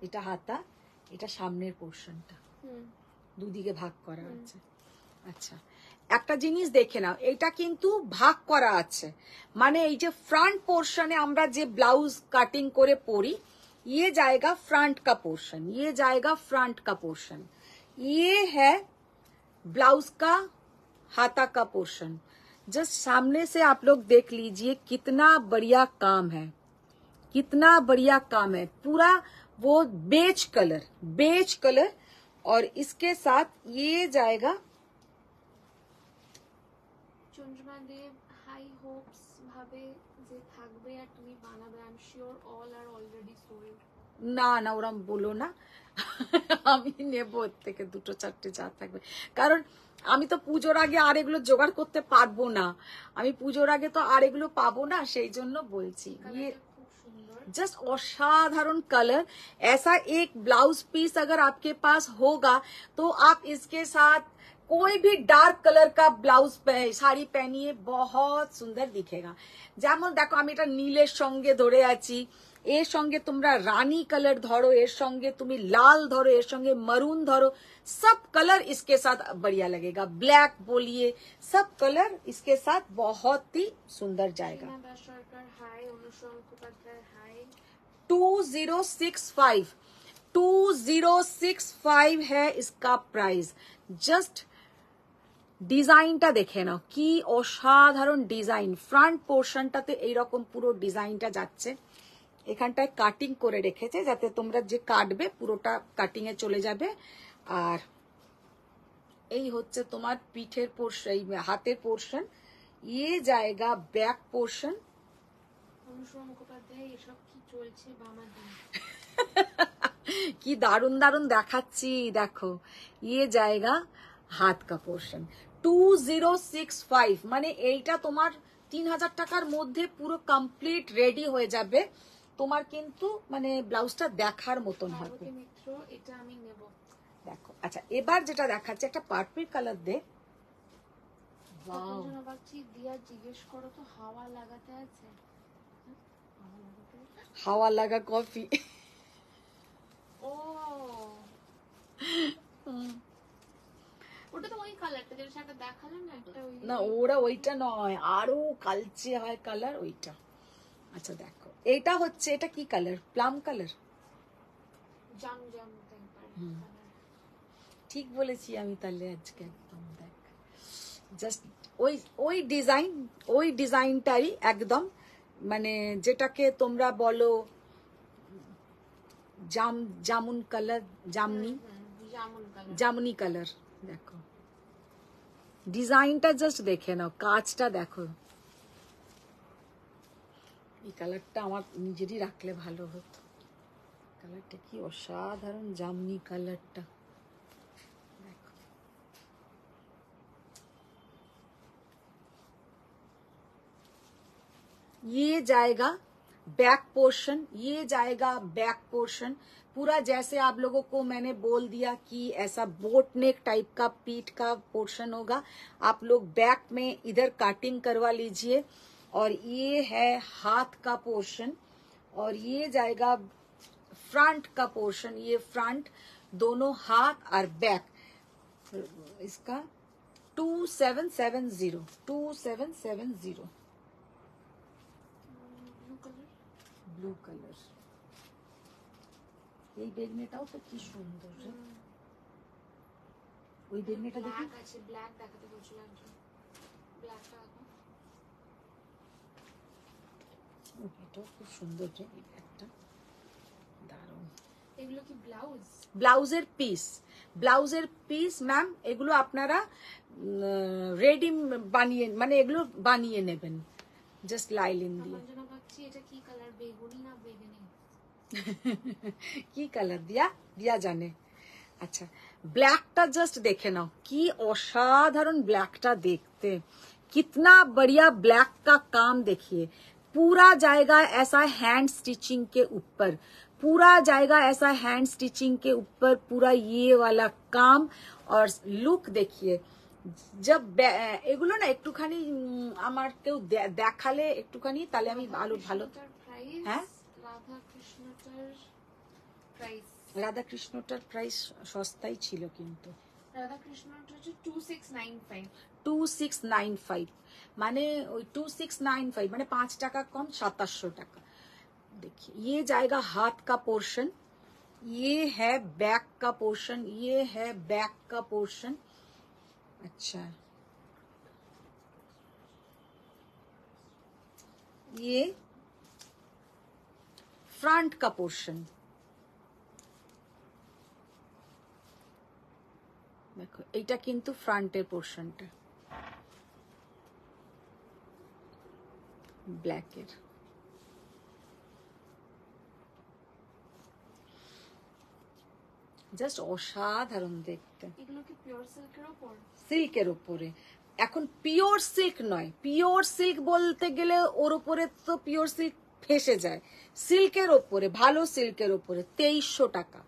এটা হাতা, এটা সামনের পোর্শনটা, দুদিকে ভাগ করা আছে। আচ্ছা একটা জিনিস দেখে নাও, এটা কিন্তু ভাগ করা আছে, মানে এই যে ফ্রন্ট পোর্শনে আমরা যে ব্লাউজ কাটিং করে পরি, ये जाएगा फ्रंट का पोर्शन, ये जाएगा फ्रंट का पोर्शन, ये है ब्लाउज का हाथा का पोर्शन। जस्ट सामने से आप लोग देख लीजिए कितना बढ़िया काम है, कितना बढ़िया काम है, पूरा वो बेज कलर और इसके साथ ये जाएगा। চন্দ্রিমা দেব হাই হোপস ভাবে যে থাকবে আর তুমি বানাবে, I am sure all are already sold. না না ওরম বলো না, আমি নেব এর থেকে দুটো চারটে যা থাকবে, কারণ আমি তো পুজোর আগে আর এগুলো জোগাড় করতে পারবো না, আমি পুজোর আগে তো আর এগুলো পাবো না, সেই জন্য বলছি। जस्ट असाधारण कलर, ऐसा एक ब्लाउज पीस अगर आपके पास होगा तो आप इसके साथ कोई भी डार्क कलर का ब्लाउज শাড়ি पहनिए, बहुत सुंदर दिखेगा। যেমন দেখো আমি এটা নীলের সঙ্গে ধরে আছি, এর সঙ্গে তোমরা রানী কালার ধরো, এর সঙ্গে তুমি লাল ধরো, এর সঙ্গে মরুন ধরো, सब कलर इसके साथ बढ़िया लगेगा, ब्लैक बोलिए, सब कलर इसके साथ बहुत ही सुंदर जाएगा। 2065 है इसका प्राइस। जस्ट ডিজাইনটা দেখে নাও, কি অসাধারণ ডিজাইন, ফ্রন্ট পোর্শনটাতে এইরকম পুরো ডিজাইনটা যাচ্ছে, এখানটায় কাটিং করে রেখেছে যাতে তোমরা যে কাটবে পুরোটা কাটিং এ চলে যাবে। আর এই হচ্ছে তোমার পিঠের পোর্শন, এই হাতের পোর্শন, ये जाएगा बैक पोर्शन। কি দারুন দারুন দেখাচ্ছি দেখো, ये जाएगा হাত का পোর্শন। 2065 মানে এইটা তোমার 3000 টাকার মধ্যে পুরো কমপ্লিট রেডি হয়ে যাবে, তোমার কিন্তু মানে ব্লাউজটা দেখার মতন হবে। এটা আমি নেব দেখো। আচ্ছা এবার যেটা দেখাচ্ছে একটা পার্পল কালার দে, ওয়াও দিয়া জিজ্ঞেস করো তো হাওয়া লাগাতে আছে, হাওয়া লাগা কফি। ও ওটা তো ওই কালারটা যেটা সাথে দেখালেন না, একটা ওই না ওরা ওইটা নয়, আরো কালচে হয় কালার ওইটা। আচ্ছা দেখো এটা হচ্ছে, এটা কি কালার, প্লাম কালার, জাম জাম টাইপের। ঠিক বলেছি আমি তাহলে আজকে একদম দেখ, জাস্ট ওই ডিজাইনটাই একদম, মানে যেটাকে তোমরা বলো জামুন কালার, জামুনি কালার। দেখো ডিজাইনটা জাস্ট দেখে নাও, কাজটা দেখো, এই কালারটা আমার নিজেরই রাখলে ভালো হতো, কালারটা কি অসাধারণ, জামনি কালারটা দেখো। ये जाएगा बैक पोर्शन, ये जाएगा बैक पोर्शन, पूरा जैसे आप लोगों को मैंने बोल दिया कि ऐसा बोट नेक टाइप का पीठ का पोर्शन होगा। आप लोग बैक में इधर काटिंग करवा लीजिए। और ये है हाथ का पोर्शन और ये जाएगा फ्रंट का पोर्शन। ये फ्रंट, दोनों हाथ और बैक। इसका 2770 2770 ব্লু কালার। এই বেগনেটাও তো কি সুন্দর রে। ওই বেগনেটা দেখি। ব্ল্যাক আছে, ব্ল্যাক দেখাতে বলছিল একজন। ব্ল্যাকটা দেখো। এটাও খুব সুন্দর রে এই ব্যাগটা, দারুণ। এগুলো কি ব্লাউজ? ব্লাউজের পিস, ব্লাউজের পিস ম্যাম। এগুলো আপনারা রেডি বানিয়ে, মানে এগুলো বানিয়ে নেবেন জাস্ট লাইলিন দিয়ে। তপন জানা ভাবছি এটা কি কালার, বেগুনি না বেগুনি? কি কালার দিয়া দিয়া জানে। अच्छा ব্ল্যাকটা জাস্ট দেখে নাও, কি অসাধারণ ব্ল্যাকটা দেখতে। कितना बढ़िया ब्लैक का काम देखिए। पूरा जाएगा ऐसा हैंड स्टिचिंग के ऊपर, पूरा जाएगा ऐसा हैंड स्टिचिंग के ऊपर, पूरा ये वाला काम। और लुक देखिए। जब এগুলো না একটুখানি আমার কেউ দেখালে একটুখানি, তাহলে আমি ভালো ভালো। হ্যাঁ, রাধা কৃষ্ণটার প্রাইস, রাধা কৃষ্ণটার প্রাইস সস্তাই ছিল কিন্তু। রাধা কৃষ্ণটা হচ্ছে 2695 2695 মানে ওই 2695 মানে 5 টাকা কম, 2700 টাকা। देखिए ये जाएगा हाथ का पोर्शन, ये है बैक का पोर्शन, ये है बैक का पोर्शन। अच्छा ये फ्रंट का पोर्शन। देखो এটা কিন্তু ফ্রন্টের পোর্শনটা ব্ল্যাকের। জাস্ট অসাধারণ দেখতে। এগুলো কি পিওর সিল্কের উপর? সিল্কের উপরে। এখন পিওর সিল্ক নয়, পিওর সিল্ক বলতে গেলে ওর উপরে তো পিওর সিল্ক ফেসে যায়। সিল্কের উপরে, ভালো সিল্কের উপরে 2300 টাকা,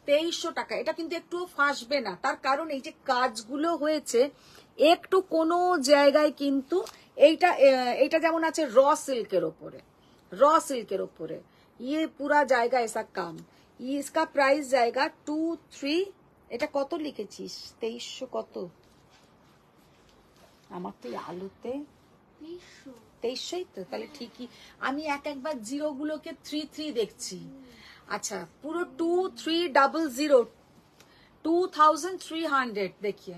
2300 টাকা। এটা কিন্তু একটু ফাঁসবে না, তার কারণ এই যে কাজগুলো হয়েছে একটু কোনো জায়গায় কিন্তু এইটা এইটা যেমন আছে র সিল্কের উপরে, র সিল্কের উপরে। ये पूरा जाएगा ऐसा काम। ये इसका प्राइस जाएगा 23। এটা কত লিখেছিস? 2300 কত? আমার তো আলুতে 2300ই তো, তাহলে ঠিকই। আমি একবার জিরো গুলোকে 33 দেখছি। अच्छा पूरा 2300 2300 देखिए।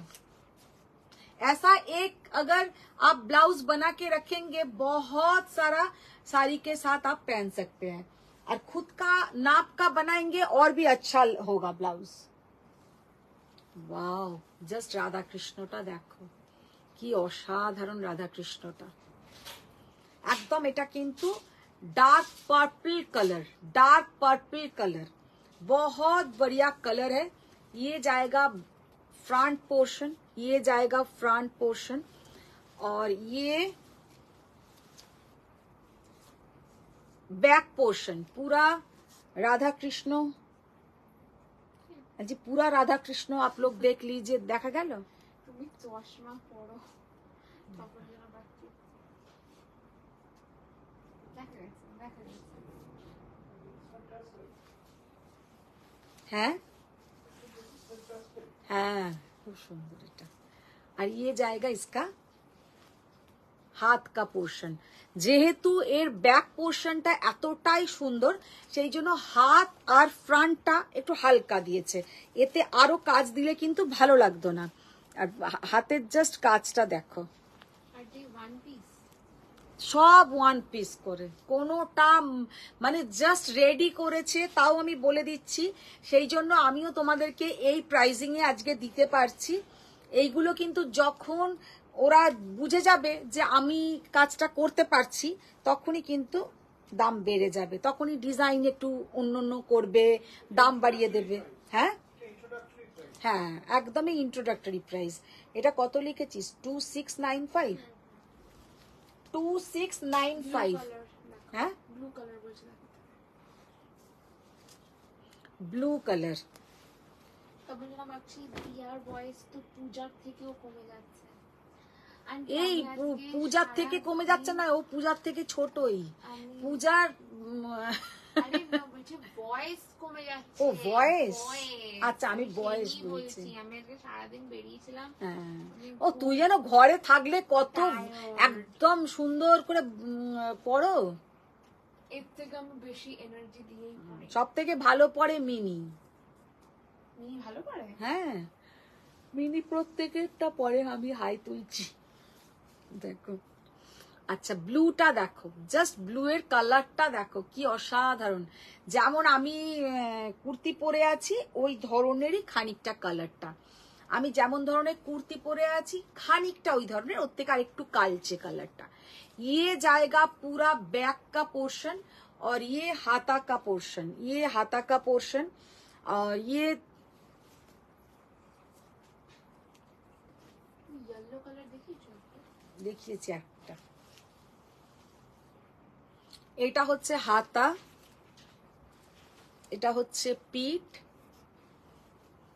ऐसा एक अगर आप ब्लाउज बना के रखेंगे, बहुत सारा साड़ी के साथ आप पहन सकते हैं। और खुद का नाप का बनाएंगे और भी अच्छा होगा ब्लाउज। वाओ, जस्ट राधा कृष्णटा देखो কি অসাধারণ রাধা কৃষ্ণটা। একদম এটা কিন্তু dark purple colour, dark purple colour, बहुत बढ़िया कलर है। ये जाएगा फ्रंट पोर्शन, ये जाएगा फ्रंट पोर्शन। और ये बैक पोर्शन पूरा राधा कृष्ण। जी पूरा राधा कृष्ण आप लोग देख लीजिए। देखा गया তুমি চশমা পরো, তপন জানা ভাবছি দেখা গেছে, দেখা গেছে। হ্যাঁ হ্যাঁ খুব সুন্দর এটা। আর ये जाएगा इसका হাত का পোর্শন। যেহেতু এর ব্যাক পোর্শনটা এতটাই সুন্দর, সেই জন্য হাত আর ফ্রন্টটা একটু হালকা দিয়েছে। এতে আরো কাজ দিলে কিন্তু ভালো লাগতো না। আর হাতের জাস্ট কাজটা দেখো, আর যে ওয়ান পিস, সব ওয়ান পিস করে, কোনোটা মানে জাস্ট রেডি করেছে। তাও আমি বলে দিচ্ছি, সেই জন্য আমিও তোমাদেরকে এই প্রাইজিং এ আজকে দিতে পারছি। এইগুলো কিন্তু যখন ওরা বুঝে যাবে যে আমি কাজটা করতে পারছি, তখনই কিন্তু দাম বেড়ে যাবে, তখনই ডিজাইন একটু অন্য অন্য করবে, দাম বাড়িয়ে দেবে। হ্যাঁ হ্যাঁ একদমই ইন্ট্রোডাক্টরি প্রাইস। এটা কত লিখেছিস? 2695 2695। হ্যাঁ ব্লু কালার বলছি না, ব্লু কালার। তপনজনা বাগচি, দিয়ার ভয়েস তো পূজার থেকেও কমে যাচ্ছে। And এই আমি আজকে পূজার থেকে কমে যাচ্ছে না, ও পূজার থেকে ছোটই। পূজার আরে না বলছি ভয়েস কমে যাচ্ছে। ও ভয়েস, আচ্ছা আমি ভয়েস সেই বলছি। আমি আজকে সারাদিন বেরিয়েছিলাম। হ্যাঁ। ও তুই যেন ঘরে থাকলে কত Tired. একদম সুন্দর করে পড়ো। এর থেকে আমি বেশি এনার্জি দিয়েই পড়ি। সব থেকে ভালো পড়ে মিনি। মিনি ভালো পারে? হ্যাঁ মিনি প্রত্যেকেরটা পরে, আমি হাই তুলছি দেখো। আচ্ছা ব্লুটা দেখো, জাস্ট ব্লু এর কালারটা দেখো কি অসাধারণ। যেমন আমি কুর্তি পরে আছি ওই ধরনেরই খানিকটা কালারটা, আমি যেমন ধরনের কুর্তি পরে আছি খানিকটা ওই ধরনের, ওর থেকে আরেকটু কালচে কালারটা। ये जाएगा पूरा बैक का पोर्शन और ये हाथा का पोर्शन, ये हाथा का पोर्शन और ये ইয়েলো কালার দেখিয়েছো? দেখিয়েছি একটা। এটা হচ্ছে হাতা, এটা হচ্ছে পিঠ।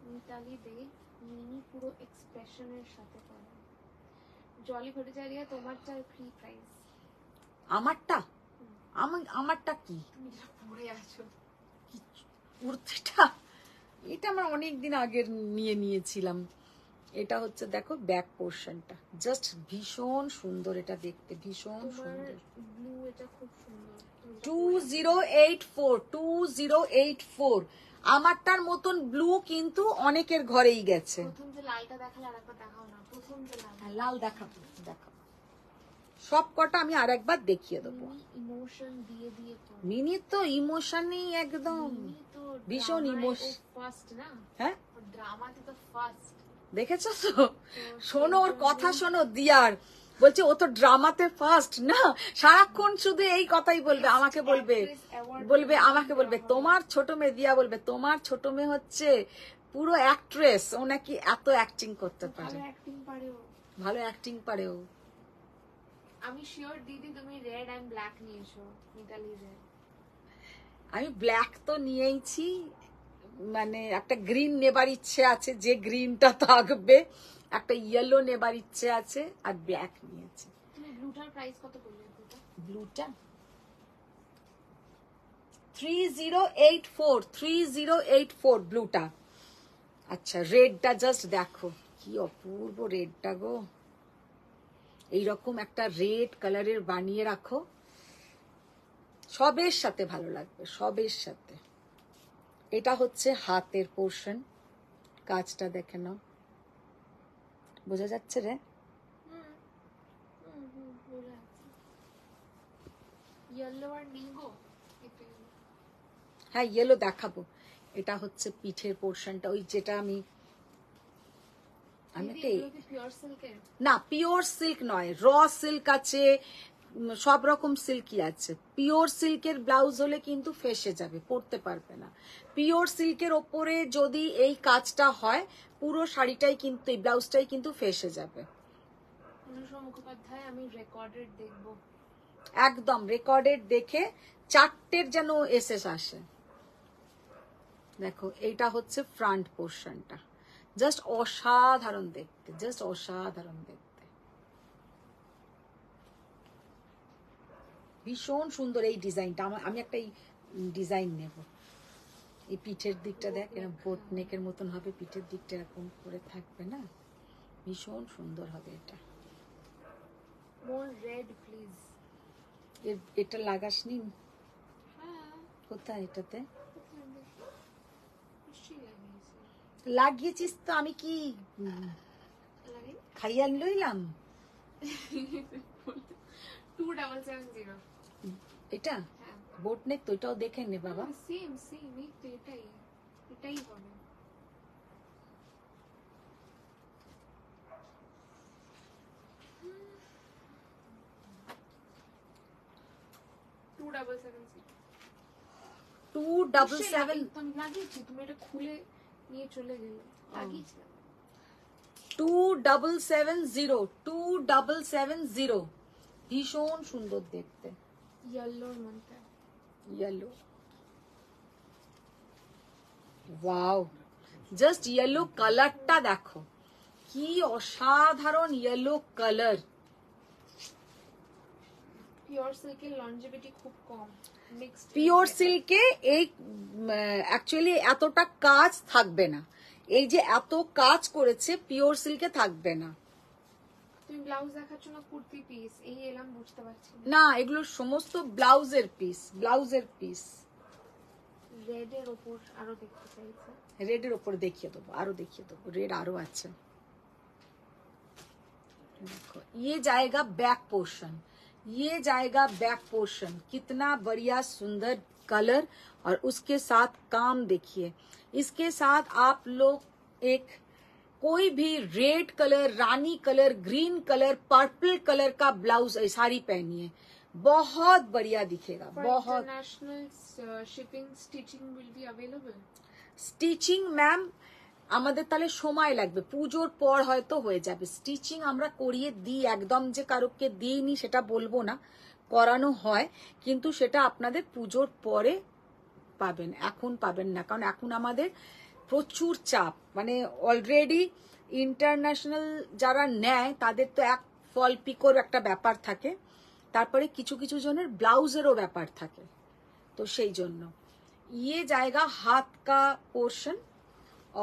মিতালি দে মিনি পুরো এক্সপ্রেশনের সাথে করে। জলি ভট্টাচার্য তোমার চাই ফ্রি প্রাইস। আমারটা আমারটা কি তুমি যেটা পরে আছো কুর্তিটা, এটা আমরা অনেকদিন আগের নিয়েছিলাম। এটা হচ্ছে দেখো ব্যাক পোর্শনটা, জাস্ট ভীষণ সুন্দর এটা দেখতে, ভীষণ সুন্দর। ব্লু এটা খুব সুন্দর। 2084 আমারটার মতন ব্লু কিন্তু অনেকের ঘরেই গেছে। প্রথম যে লালটা দেখালে আরেকবার দেখাও না, প্রথম যে লাল। লাল দেখাবো, দেখাবো সব কটা আমি আরেকবার দেখিয়ে দেবো। ইমোশন দিয়ে দিয়ে পড়ে। মিনি তো ইমোশনই একদম মিনি তো ভীষণ ইমোশন। ফার্স্ট না? হ্যাঁ ড্রামাতে তো ফার্স্ট। দেখেছো তো, শোনো ওর কথা শোনো দিয়ার, বলছে ও তো ড্রামাতে ফার্স্ট না, সারাক্ষণ শুধু এই কথাই বলবে, আমাকে বলবে আমাকে বলবে তোমার ছোট মেয়ে, দিয়া বলবে তোমার ছোট মেয়ে হচ্ছে পুরো অ্যাক্ট্রেস, ও নাকি এত অ্যাক্টিং করতে পারে, ভালো অ্যাক্টিং পারে ও। ভালো অ্যাক্টিং পারে ও। আমি শিওর দিদি তুমি রেড এন্ড ব্ল্যাক নিয়েছো। মিতালি রেড। আমি ব্ল্যাক তো নিয়েইছি, মানে একটা গ্রিন নেবার ইচ্ছে আছে, যে গ্রিনটা থাকবে, একটা ইয়েলো নেবার ইচ্ছে আছে, আর ব্ল্যাক নিয়েছি। তুমি ব্লুটার প্রাইস কত বললে? ব্লুটা 3084 ব্লুটা। আচ্ছা রেডটা জাস্ট দেখো কি অপূর্ব রেডটা গো, এইরকম একটা রেড কালারের বানিয়ে রাখো, সবের সাথে ভালো লাগবে, সবের সাথে। এটা হচ্ছে হাতের পোর্শন, কাজটা দেখে নাও, বোঝা যাচ্ছে রে? ইয়েলো আর নিগো। হ্যাঁ ইয়েলো দেখাবো। এটা হচ্ছে পিঠের পোর্শনটা, ওই যেটা আমি পিওর সিল্কের না, পিওর সিল্ক নয়, র সিল্ক আছে, সব রকম সিল্কই আছে। পিওর সিল্কের ব্লাউজ হলে কিন্তু ফেসে যাবে, পরতে পারবে না। পিওর সিল্কের ওপরে যদি এই কাজটা হয়, পুরো শাড়িটাই কিন্তু, এই ব্লাউজটাই কিন্তু ফেসে যাবে। অনুষ্কা মুখোপাধ্যায় আমি রেকর্ডেড দেখবো। একদম রেকর্ডেড দেখে চারটের যেন এসএস আসে। দেখো এইটা হচ্ছে ফ্রন্ট পোর্শনটা, জাস্ট অসাধারণ দেখতে, জাস্ট অসাধারণ দেখতে, ভীষণ সুন্দর এই ডিজাইনটা। আমি একটা এই ডিজাইন নেব। এই পিঠের দিকটা দেখ, এরকম বোট নেকের মতন হবে, পিঠের দিকটা এরকম করে থাকবে না, ভীষণ সুন্দর হবে এটা। মোর রেড প্লিজ। এটা লাগাসনি? হ্যাঁ। কোথায় এটাতে নিশ্চয়ই লাগিয়েছি। লাগিয়েছিস তো, আমি কি খাইয়া লইলাম? 2770 এটা হ্যাঁ বোট নেক তো, এটাও দেখে নে বাবা। সেম এই তো এটাই হবে। $277 আমি লাগিয়েছি, তুমি এটা খুলে নিয়ে চলে গেলে। লাগিয়েছিলাম 2770 ভীষণ সুন্দর দেখতে, ইয়েলোর মধ্যে। ইয়েলো। ওয়াও, জাস্ট ইয়েলো কালারটা দেখো, কি অসাধারণ ইয়েলো কালার। পিওর সিল্কের লঞ্জিভিটি খুব কম, মিক্সড পিওর সিল্কে এই অ্যাকচুয়ালি এতটা কাজ থাকবে না, এই যে এত কাজ করেছে পিওর সিল্কে থাকবে না। তুমি ব্লাউজ দেখাচ্ছ না, কুর্তি পিস, এই এলাম বুঝতে পারছি না। না, এগুলো সমস্ত ব্লাউজের পিস, ব্লাউজের পিস। রেড এর উপর আরো দেখতে চাইছে। রেড এর উপর দেখিয়ে দেবো, আরো দেখিয়ে দেবো, রেড আরো আছে। देखो ये जाएगा बैक पोर्शन, ये जाएगा बैक पोर्शन, कितना बढ़िया सुंदर कलर, और उसके साथ काम देखिए। इसके साथ आप लोग एक कोई भी रेड कलर, रानी colour, green colour, purple colour का ब्लाउज साड़ी पहनिए, बहुत बढ़िया दिखेगा। बहुत international shipping stitching will be available. Stitching ma'am আমাদের তাহলে সময় লাগবে, পুজোর পর হয়তো হয়ে যাবে। স্টিচিং আমরা করিয়ে দিই, একদম যে কারোকে দিইনি সেটা বলবো না, করানো হয়, কিন্তু সেটা আপনাদের পুজোর পরে পাবেন, এখন পাবেন না, কারণ এখন আমাদের প্রচুর চাপ, মানে অলরেডি ইন্টারন্যাশনাল যারা নেয় তাদের তো এক ফল পিকোর একটা ব্যাপার থাকে, তারপরে কিছু কিছু জনের ব্লাউজেরও ব্যাপার থাকে, তো সেই জন্য ये जाएगा हाथ का पोर्शन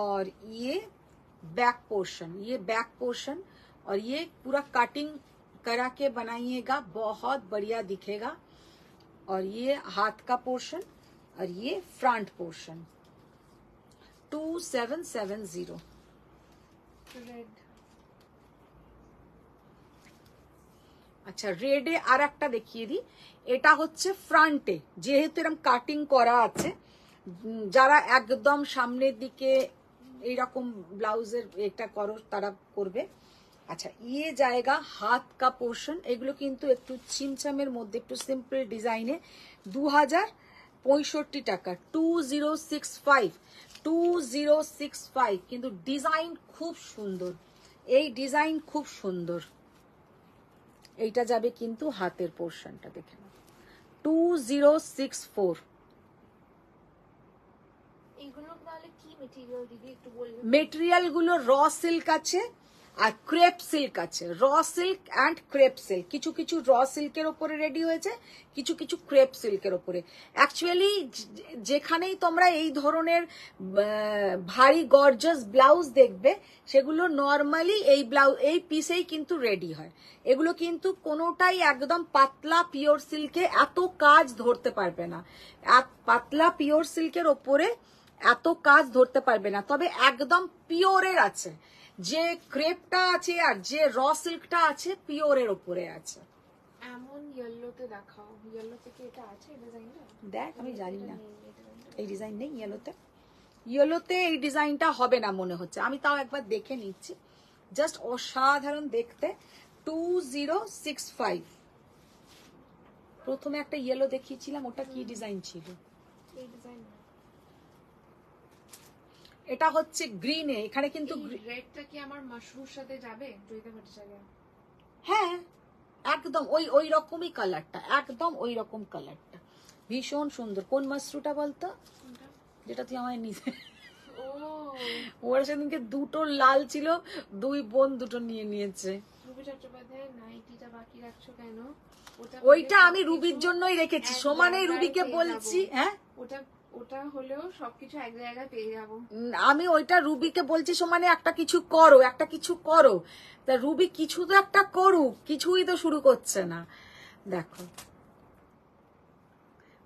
और ये बैक पोर्शन, ये बैक पोर्शन, और ये पूरा कटिंग करा के बनाइएगा, बहुत बढ़िया दिखेगा। और ये हाथ का पोर्शन और ये फ्रंट पोर्शन। 2770। रेड, আচ্ছা, রেডে আর একটা দেখিয়ে দিই, এটা হচ্ছে ফ্রন্টে, যেহেতু এরকম কাটিং করা আছে, যারা একদম সামনের দিকে এইরকম ব্লাউজের এটা করো তারা করবে। আচ্ছা, ইয়ে জায়গা হাত কা পোর্শন, এগুলো কিন্তু একটু ছিমছামের মধ্যে, একটু সিম্পল ডিজাইনে 2065 টাকা, 2065, 2065, কিন্তু ডিজাইন খুব সুন্দর, এই ডিজাইন খুব সুন্দর। এইটা যাবে কিন্তু হাতের পোর্শনটা দেখে নাও, 2064। এগুলো তাহলে কি মেটেরিয়াল দিদি একটু বলবেন? মেটেরিয়াল গুলো র সিল্ক আছে আর ক্রেপ সিল্ক আছে, raw silk and crepe silk, কিছু কিছু র সিল্কের ওপরে রেডি হয়েছে, কিছু কিছু ক্রেপ সিল্কের ওপরে। অ্যাকচুয়ালি যেখানেই তোমরা এই ধরনের ভারী গর্জাস ব্লাউজ দেখবে, সেগুলো নর্মালি এই ব্লাউজ এই পিসেই কিন্তু রেডি হয়, এগুলো কিন্তু কোনোটাই একদম পাতলা পিওর সিল্কে এত কাজ ধরতে পারবে না, পাতলা পিওর সিল্কের ওপরে এত কাজ ধরতে পারবে না, তবে একদম পিওরের আছে, যে ক্রেপটা আছে আর যে র সিল্কটা আছে পিওরের উপরে আছে। এমন ইয়েলোতে দেখাও, ইয়েলোতে কি এটা আছে ডিজাইনটা? দেখ, আমি জানি না, এই ডিজাইন নেই ইয়েলোতে, ইয়েলোতে এই ডিজাইনটা হবে না মনে হচ্ছে, আমি তাও একবার দেখে নিচ্ছি, জাস্ট অসাধারণ দেখতে। 2065। প্রথমে একটা ইয়েলো দেখিয়েছিলাম, ওটা কি ডিজাইন ছিল? এই ডিজাইন এটা হচ্ছে গ্রিনে, এখানে কিন্তু রেডটা কি আমার মাশরুর সাথে যাবে জয়িতা ভট্টাচার্য? হ্যাঁ, একদম ওই ওই রকমই কালারটা, একদম ওই রকম কালারটা, ভীষণ সুন্দর। কোন মাশরুটা বলতো, যেটা তুই আমায় নিতে, ও ওর সেদিনকে দুটো লাল ছিল, দুই বোন দুটো নিয়ে নিয়েছে। রুবি চট্টোপাধ্যায় নাইটিটা বাকি রাখছো কেন? ওইটা আমি রুবির জন্যই রেখেছি, সমানেই রুবিকে বলছি। হ্যাঁ, ওটা ওটা হলেও সবকিছু এক জায়গায় পেয়ে যাবো। আমি ওইটা রুবিকে বলছি, সমানে একটা কিছু করো, একটা কিছু করো, তা রুবি কিছু তো একটা করুক, কিছুই তো শুরু করছে না। দেখো,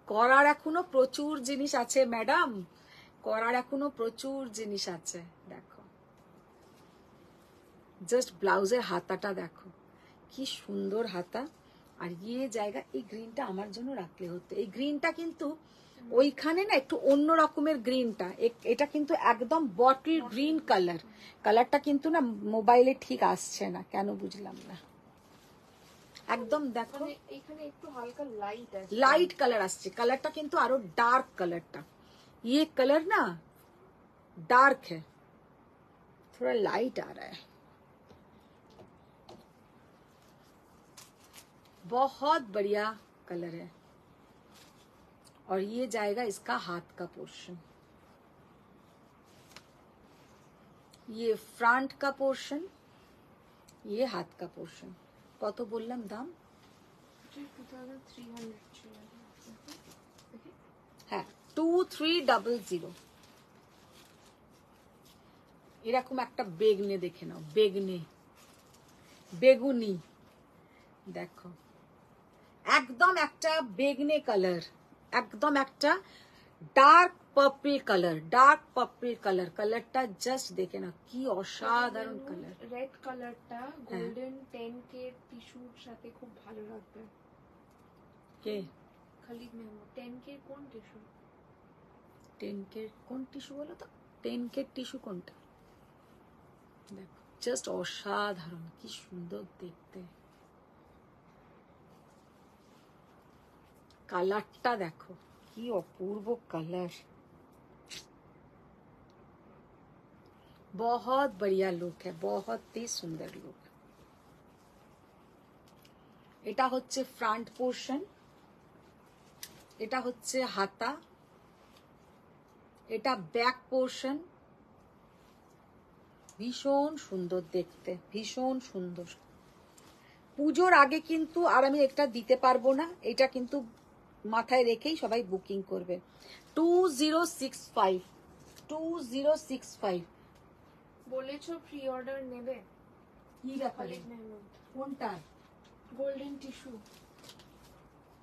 করার এখনো প্রচুর জিনিস আছে ম্যাডাম, করার এখনো প্রচুর জিনিস আছে। দেখো, জাস্ট ব্লাউজের হাতাটা দেখো, কি সুন্দর হাতা, আর ইয়ে জায়গা, এই গ্রিনটা আমার জন্য রাখলে হতো, এই গ্রিনটা কিন্তু ওইখানে না একটু অন্য রকমের গ্রিনটা, এটা কিন্তু একদম বটল গ্রিন কালার, কালারটা কিন্তু না মোবাইলে ঠিক আসছে না কেন বুঝলাম না, একদম দেখো এখানে একটু হালকা লাইট আছে, লাইট কালার আসছে, কালারটা কিন্তু আরো ডার্ক কালারটা, ये कलर ना डार्क है, थोड़ा लाइट आ रहा है, बहुत बढ़िया कलर है। और ये जाएगा इसका हाथ का पोर्शन, ये फ्रंट का पोर्शन, ये हाथ का पोर्शन। কত বললাম দাম? 2300 হ্যাঁ 2300। এরকম একটা বেগনে দেখে নাও, বেগনে, বেগুনি দেখো, একদম একটা বেগনে কালার, একদম একটা dark purple colour, dark purple colour. কালারটা জাস্ট দেখে নাও কি অসাধারণ কালার। রেড কালারটা গোল্ডেন 10K টিস্যুর সাথে খুব ভালো লাগবে। কে? খালিদ মেহমুদ। 10K কোন টিস্যু? 10K কোন টিস্যু বলো তো? 10K টিস্যু কোনটা? দেখো জাস্ট অসাধারণ, কি সুন্দর দেখতে। কালারটা দেখো কি অপূর্ব কালার, बहुत बढ़िया लुक है, बहुत ही सुंदर लुक। এটা হচ্ছে ফ্রন্ট পোর্শন, এটা হচ্ছে হাতা, এটা ব্যাক পোর্শন। ভীষণ সুন্দর দেখতে, ভীষণ সুন্দর। পুজোর আগে কিন্তু আর আমি এটা দিতে পারবো না, এটা কিন্তু মাথায় রেখেই সবাই বুকিং করবে। 2065, 2065। বলেছো প্রি অর্ডার নেবে? কি ব্যাপারে? খালিদ মেহমুদ। কোনটা? Golden tissue.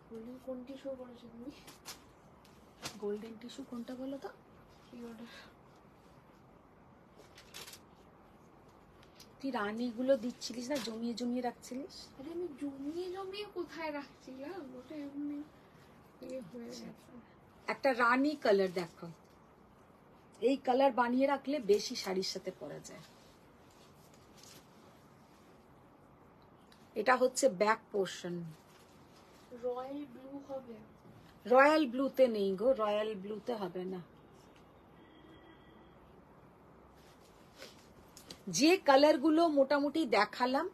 গোল্ডেন কোন টিস্যু বলেছো তুমি? গোল্ডেন টিস্যু কোনটা বলো তো? Pre order. তুই রানীগুলো দিচ্ছিলিস না, জমিয়ে জমিয়ে রাখছিলিস? আরে আমি জমিয়ে জমিয়ে কোথায় রাখছিলাম, ওটা এমনি হয়ে গেছে। একটা রানী কালার দেখো, এই কালার বানিয়ে রাখলে বেশি শাড়ির সাথে পরা যায়। এটা হচ্ছে ব্যাক পোর্শন। রয়্যাল ব্লু হবে? রয়্যাল ব্লুতে নেই গো, রয়্যাল ব্লুতে হবে না। যে কালার গুলো মোটামুটি দেখালাম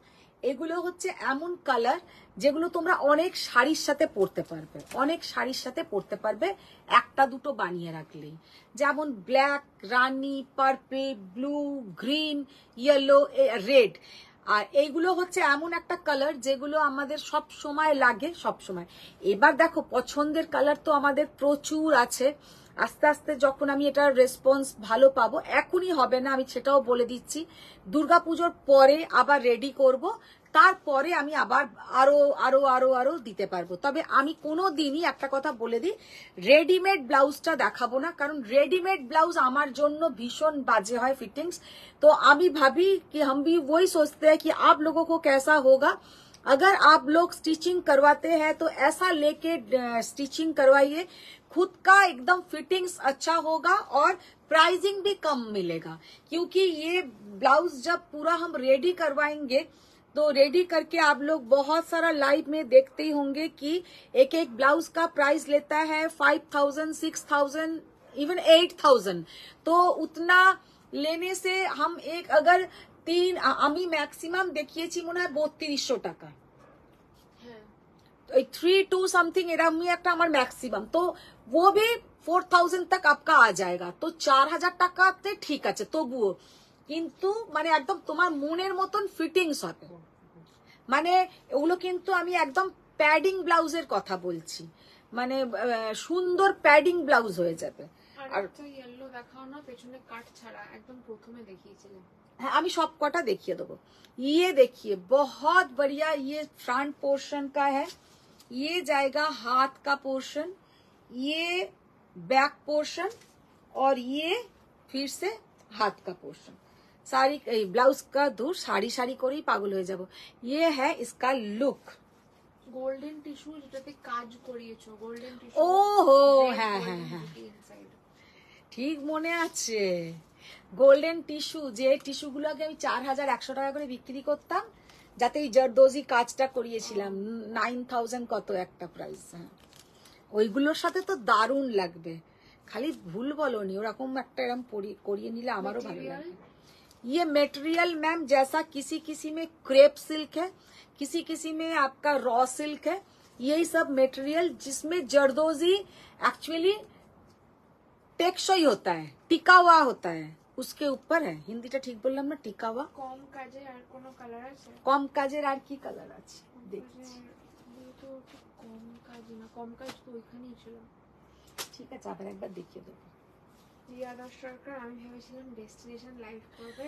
এগুলো হচ্ছে এমন কালার যেগুলো তোমরা অনেক শাড়ির সাথে পরতে পারবে, অনেক শাড়ির সাথে পরতে পারবে একটা দুটো বানিয়ে রাখলেই। যেমন ব্ল্যাক, রানী, purple, blue, green, yellow, red. আর এইগুলো হচ্ছে এমন একটা কালার যেগুলো আমাদের সব সময় লাগে, সব সময়। এবার দেখো পছন্দের কালার তো আমাদের প্রচুর আছে। আস্তে আস্তে যখন আমি এটার রেসপন্স ভালো পাবো, এখনই হবে না, আমি সেটাও বলে দিচ্ছি। দুর্গাপুজোর পরে আবার রেডি করব, তারপরে আমি আবার আরো আরো আরো আরো দিতে পারবো। তবে আমি কোনো দিনই একটা কথা বলে দিই, রেডিমেড ব্লাউজটা দেখাবো না, কারণ রেডিমেড ব্লাউজ আমার জন্য ভীষণ বাজে হয় ফিটিংস। तो अभी भाभी कि हम भी वही सोचते हैं कि आप लोगों को कैसा होगा। अगर आप लोग स्टिचिंग करवाते हैं तो ऐसा लेके स्टिचिंग करवाइए, खुद का एकदम फिटिंग्स अच्छा होगा और प्राइसिंग भी कम मिलेगा। क्योंकि ये ब्लाउज जब पूरा हम रेडी करवाएंगे तो रेडी करके आप लोग बहुत सारा लाइव में देखते ही होंगे कि एक एक ब्लाउज का प्राइस लेता है 5000, 6000, इवन 8000। तो उतना लेने से हम एक अगर तीन আমি ম্যাক্সিমাম দেখিয়েছি মনে হয় 3200 টাকা, হ্যাঁ 32 समथिंग এরকমই একটা আমার ম্যাক্সিমাম। তো वो भी 4000 तक आपका आ जाएगा। तो 4000 টাকাতে ঠিক আছে তবুও, কিন্তু মানে একদম তোমার মনের মতন ফিটিংস হবে। মানে ওগুলো কিন্তু আমি একদম প্যাডিং ব্লাউজের কথা বলছি, মানে সুন্দর প্যাডিং ব্লাউজ হয়ে যাবে। আর একটা ইয়েলো দেখাও না, পেছনে কাট ছাড়া, একদম প্রথমে দেখিয়েছিলাম। हाँ अभी सब कटा देखिए देबो। ये देखिए बहुत बढ़िया, ये फ्रंट पोर्शन का है, ये जाएगा हाथ का पोर्शन, ये बैक पोर्शन और ये फिर से हाथ का पोर्शन। साड़ी ब्लाउज का दूर साड़ी साड़ी করে পাগল হয়ে যাব। ये है इसका लुक। গোল্ডেন টিস্যু যেটাতে কাজ করিয়েছো, গোল্ডেন টিস্যু। ওহো হ্যাঁ হ্যাঁ হ্যাঁ ঠিক মনে আছে। গোল্ডেন টিস্যু, যে টিস্যুগুলোকে আমি 4100 টাকা করে বিক্রি করতাম, যাতে এই জর্দোজি কাজটা করিয়েছিলাম, 9000 কত একটা প্রাইস। হ্যাঁ ওইগুলোর সাথে তো দারুণ লাগবে। খালি ভুল বলনি, ওরকম একটা এরকম করিয়ে নিলে আমারও ভালো লাগবে। ये मटेरियल मैम जैसा किसी किसी में क्रेप सिल्क है, किसी किसी में आपका रॉ सिल्क है, यही सब मटेरियल जिसमें जरदोजी एक्चुअली टेक्सचर होता है, टिका हुआ होता है, उसके ऊपर है হিন্দিটা ঠিক বললাম না টিকা हुआ কম কাজে আর কোনো কালার আছে? কম কাজের আর কি কালার আছে দেখছি তো কম কাজ না, কম কাজ তো ওইখানেই ছিল। ঠিক আছে আবার একবার দেখিয়ে দেবো রিয়া দাস সরকার, আমি ভেবেছিলাম ডেস্টিনেশন লাইভ করবে।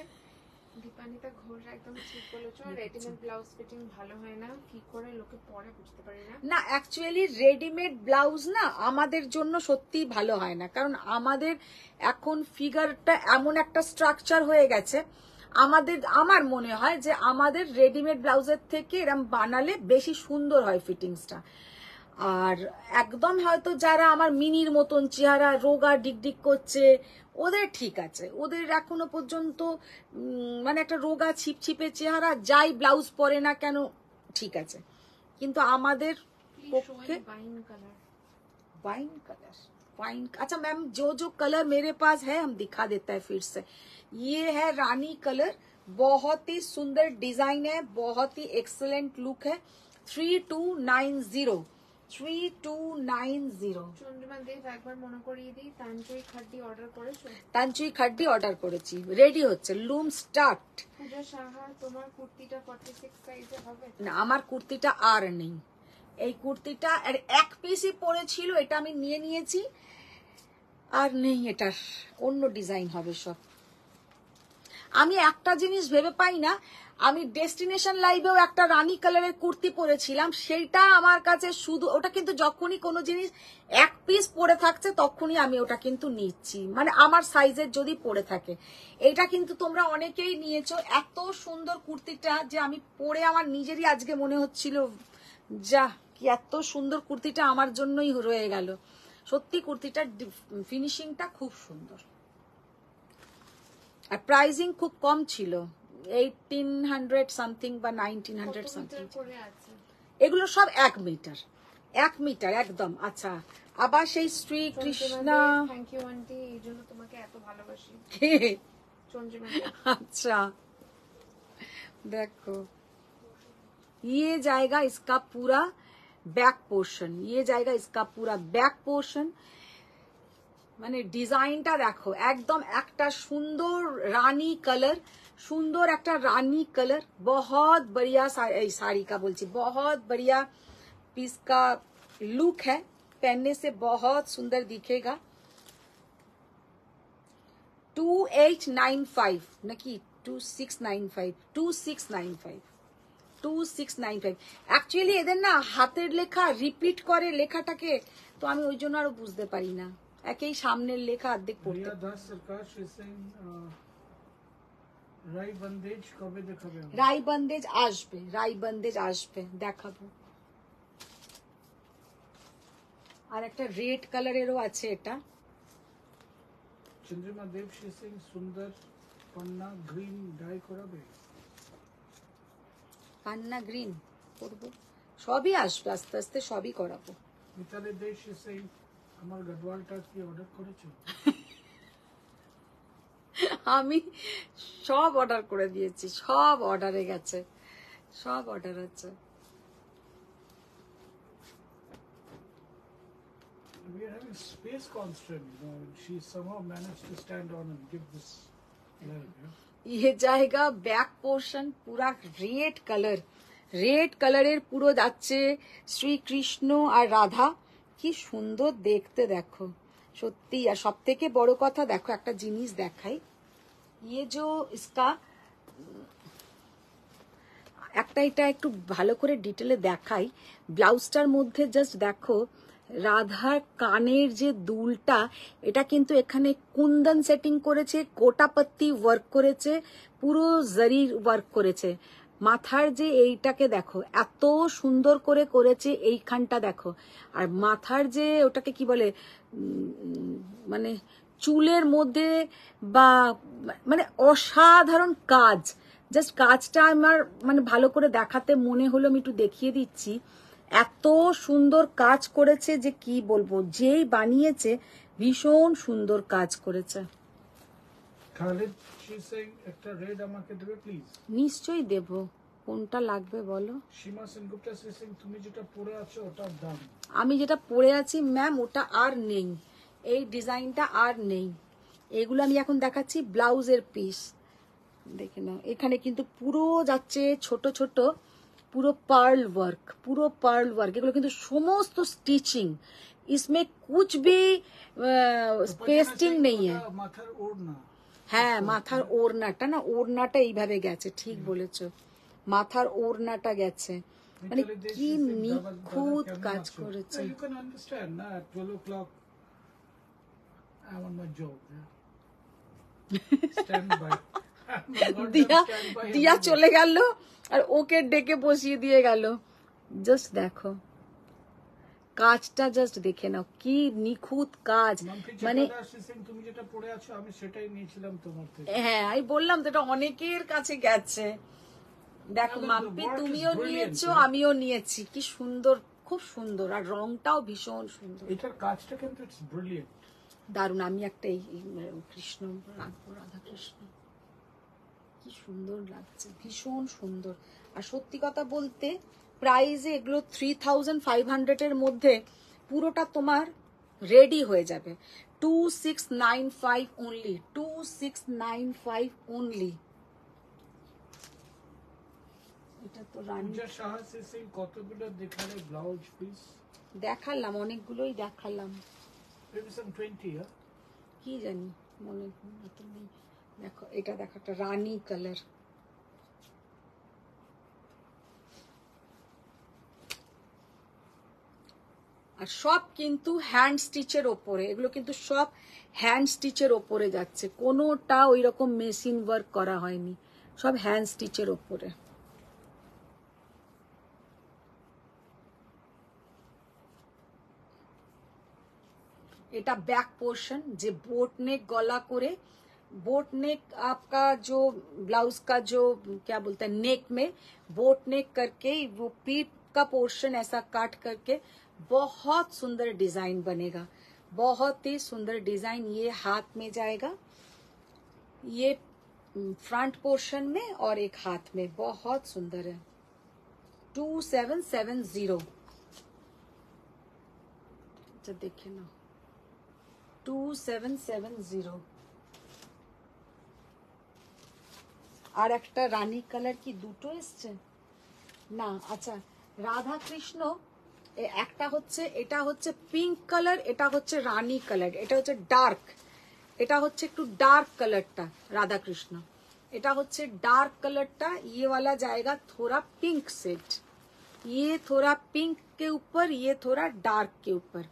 দীপানিতা ঘোষ একদম ঠিক বলেছো, রেডিমেড ব্লাউজ ফিটিং ভালো হয় না, কি করে লোকে পরে বুঝতে পারি না। না অ্যাকচুয়ালি রেডিমেড ব্লাউজ না আমাদের জন্য সত্যিই ভালো হয় না, কারণ আমাদের এখন ফিগারটা এমন একটা স্ট্রাকচার হয়ে গেছে, আমার মনে হয় যে আমাদের রেডিমেড ব্লাউজের থেকে এরম বানালে বেশি সুন্দর হয় ফিটিংসটা। আর একদম হয়তো যারা আমার মিনির মতন চেহারা, রোগা ডিগডিগ করছে, ওদের ঠিক আছে, ওদের এখনো পর্যন্ত মানে একটা রোগা ছিপছিপে চেহারা, যাই ব্লাউজ পরে না কেন ঠিক আছে, কিন্তু আমাদের पक्षे वाइन कलर वाइन। अच्छा मैम जो कलर मेरे पास है हम दिखा देता है फिर से। ये है रानी कलर, बहुत ही सुंदर डिजाइन है, बहुत ही एक्सीलेंट लुक है। 3290 3290। চন্দ্রিমা দেব একবার মনে করিয়ে দিই, তানচুই খাড্ডি অর্ডার করেছো? তানচুই খাড্ডি অর্ডার করেছি, রেডি হচ্ছে, লুম স্টার্ট। পূজা সাহা, তোমার কুর্তিটা 46 সাইজে হবে? না আমার কুর্তিটা আর নেই, এই কুর্তিটা এক পিসই পরেছিল, এটা আমি নিয়ে নিয়েছি, আর নেই, এটার অন্য ডিজাইন হবে সব। আমি একটা জিনিস ভেবে পাই না, আমি ডেস্টিনেশন লাইভেও একটা রানী কালারের কুর্তি পরেছিলাম, সেইটা আমার কাছে শুধু ওটা কিন্তু যখনই কোনো জিনিস এক পিস পরে থাকছে তখনই আমি ওটা কিন্তু নিচ্ছি, মানে আমার সাইজের যদি পরে থাকে। এটা কিন্তু তোমরা অনেকেই নিয়েছো, এত সুন্দর কুর্তিটা যে আমি পরে আমার নিজেরই আজকে মনে হচ্ছিল যা কি এত সুন্দর কুর্তিটা আমার জন্যই রয়ে গেল। সত্যি কুর্তিটার ফিনিশিংটা খুব সুন্দর, আর প্রাইসিং খুব কম ছিল, 1800 সামথিং বা 1900 সামথিং। এগুলো সব 1 মিটার 1 মিটার একদম। আচ্ছা আবার সেই Shri Krishna, thank you aunty, এই জন্য তোমাকে এত ভালোবাসি। अच्छा देखो ये जाएगा इसका पूरा बैक पोर्शन, ये जाएगा इसका पूरा बैक पोर्शन। মানে ডিজাইনটা দেখো একদম একটা সুন্দর রানী কালার, সুন্দর একটা রানী কালার, बहुत बढ़िया साड़ी का बोलছি, बहुत बढ़िया पीस का लुक है, पहनने से बहुत सुंदर दिखेगा। 2895 নাকি 2695 2695 অ্যাকচুয়ালি এদের না হাতের লেখা রিপিট করে লেখাটাকে, তো আমি ওই জন্য আরো বুঝতে পারি না, একই সামনের লেখা অর্ধেক পড়তে। রাইবন্দেজ কবে দেখাবে? রাইবন্দেজ আসবে, রাইবন্দেজ আসবে, দেখাবো। আর একটা রেড কালারেরও আছে এটা। চন্দ্রিমা দেব সিং সুন্দর পান্না গ্রিন ডাই করাবে? পান্না গ্রিন করবো, সবই আসবে আস্তে আস্তে, সবই করাবো। মিতালি দেব সিং, আমার গডওয়ালটা কি অর্ডার করেছো? আমি সব অর্ডার করে দিয়েছি, সব অর্ডারে গেছে, সব অর্ডার আছে। We are having space constraint, you know. She somehow managed to stand on and give this live, yeah? ये जाएगा बैक पोर्शन पूरा रेड कलर, रेड कलर পুরো যাচ্ছে শ্রীকৃষ্ণ আর রাধা, কি সুন্দর দেখতে দেখো সত্যি। আর সব থেকে বড় কথা দেখো একটা জিনিস দেখাই, ये जो इसका একটা এটা একটু ভালো করে ডিটেলে দেখাই, ব্লাউজটার মধ্যে জাস্ট দেখো রাধার কানের যে দুলটা, এটা কিন্তু এখানে কুন্দন সেটিং করেছে, গোটাপত্তি ওয়ার্ক করেছে, পুরো জরির ওয়ার্ক করেছে। মাথার যে এইটাকে দেখো এত সুন্দর করে করেছে, এইখানটা দেখো, আর মাথার যে ওটাকে কি বলে মানে চুলের মধ্যে বা মানে অসাধারণ কাজ, জাস্ট কাজটা আমার মানে ভালো করে দেখাতে মনে হলো, আমি একটু দেখিয়ে দিচ্ছি। এত সুন্দর কাজ করেছে যে কি বলবো, যেই বানিয়েছে ভীষণ সুন্দর কাজ করেছে। খালিদ সিং একটা রেড আমাকে দেবে প্লিজ? নিশ্চয়ই দেব, কোনটা লাগবে বলো? সীমা সেনগুপ্তা সিং, তুমি যেটা পরে আছো ওটার দাম? আমি যেটা পরে আছি ম্যাম ওটা আর নেই, এই ডিজাইনটা আর নেই, এগুলো আমি এখন দেখাচ্ছি ব্লাউজের পিস, দেখে নাও। এখানে কিন্তু পুরো যাচ্ছে ছোট ছোট পুরো পার্ল ওয়ার্ক, পুরো পার্ল ওয়ার্ক। এগুলো কিন্তু সমস্ত স্টিচিং, इसमें कुछ भी पेस्टिंग नहीं है। মাথার ওড়না, হ্যাঁ মাথার ওড়নাটা না, ওড়নাটা এইভাবে গেছে, ঠিক বলেছো, মাথার ওড়নাটা গেছে, মানে কি নিখুঁত কাজ করেছে। You can understand না, at 12 o'clock I'm on my job. Stand by. দিয়া দিয়া চলে গেল আর ওকে ডেকে বসিয়ে দিয়ে গেল। জাস্ট দেখো কাজটা, জাস্ট দেখে নাও কি নিখুঁত কাজ। মানে তুমি যেটা পড়ে আছো আমি সেটাই নিয়েছিলাম তোমার থেকে। হ্যাঁ আমি বললাম তো এটা অনেকের কাছে গেছে। দেখো মাম্পি তুমিও নিয়েছো, আমিও নিয়েছি, কি সুন্দর, খুব সুন্দর, আর রংটাও ভীষণ সুন্দর। এটার কাজটা কিন্তু ইটস ব্রিলিয়েন্ট, দারুণ। আমি একটা এই কৃষ্ণ রাখবো, রাধা কৃষ্ণ, কি সুন্দর লাগছে, ভীষণ সুন্দর। আর সত্যি কথা বলতে প্রাইসে এগুলো 3500 এর মধ্যে পুরোটা তোমার রেডি হয়ে যাবে। 2695 অনলি, 2695 অনলি। এটা তো রানী পূজা সাহা সেই কতগুলো দেখালে ব্লাউজ পিস দেখালাম, অনেকগুলোই দেখালাম, maybe some 20, yeah? কি জানি মনে নেই। দেখো এটা দেখো, একটা রানী কালার, আর সব কিন্তু হ্যান্ড স্টিচের ওপরে, এগুলো কিন্তু সব হ্যান্ড স্টিচের ওপরে যাচ্ছে, কোনোটা ওই রকম মেশিন ওয়ার্ক করা হয়নি, সব হ্যান্ড স্টিচের ওপরে। এটা बैक पोर्शन, जे बोट नेक गला करे, बोट नेक आपका जो ब्लाउज का जो क्या बोलते हैं नेक में बोट नेक करके वो पीठ का पोर्शन ऐसा काट करके बहुत सुंदर डिजाइन बनेगा, बहुत ही सुंदर डिजाइन। ये हाथ में जाएगा, ये फ्रंट पोर्शन में और एक हाथ में, बहुत सुंदर है। 2770 देखे ना, 2770। আর একটা রানী কালার কি দুটো এসছে না, আচ্ছা রাধা কৃষ্ণ একটা হচ্ছে, এটা হচ্ছে পিঙ্ক কালার, এটা হচ্ছে রানী কালার, এটা হচ্ছে ডার্ক, এটা হচ্ছে একটু ডার্ক কালারটা রাধা কৃষ্ণ, এটা হচ্ছে डार्क कलरটা, ये वाला जाएगा थोड़ा पिंक सेट, ये थोड़ा पिंक के ऊपर, ये थोड़ा डार्क के ऊपर,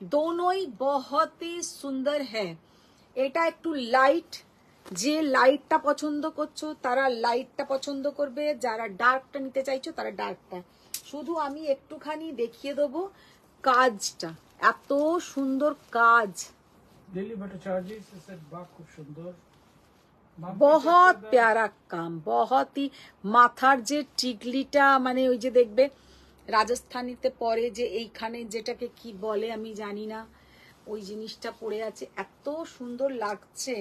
दोनों ही बहुत ही सुंदर है। এটা একটু লাইট, যে লাইটটা পছন্দ করছো তারা লাইটটা পছন্দ করবে, যারা ডার্কটা নিতে চাইছো তারা ডার্কটা। শুধু আমি একটুখানি দেখিয়ে দেবো কাজটা, এত সুন্দর কাজ, দিল্লি ভট্টাচার্য से बात खूब सुंदर, बहुत प्यारा काम, बहुत ही। মাথার যে টিকলিটা, মানে ওই যে দেখবে রাজস্থানীতে পরে যে এইখানে যেটাকে কি বলে আমি জানি না, ওই জিনিসটা পড়ে আছে, এত সুন্দর লাগছে।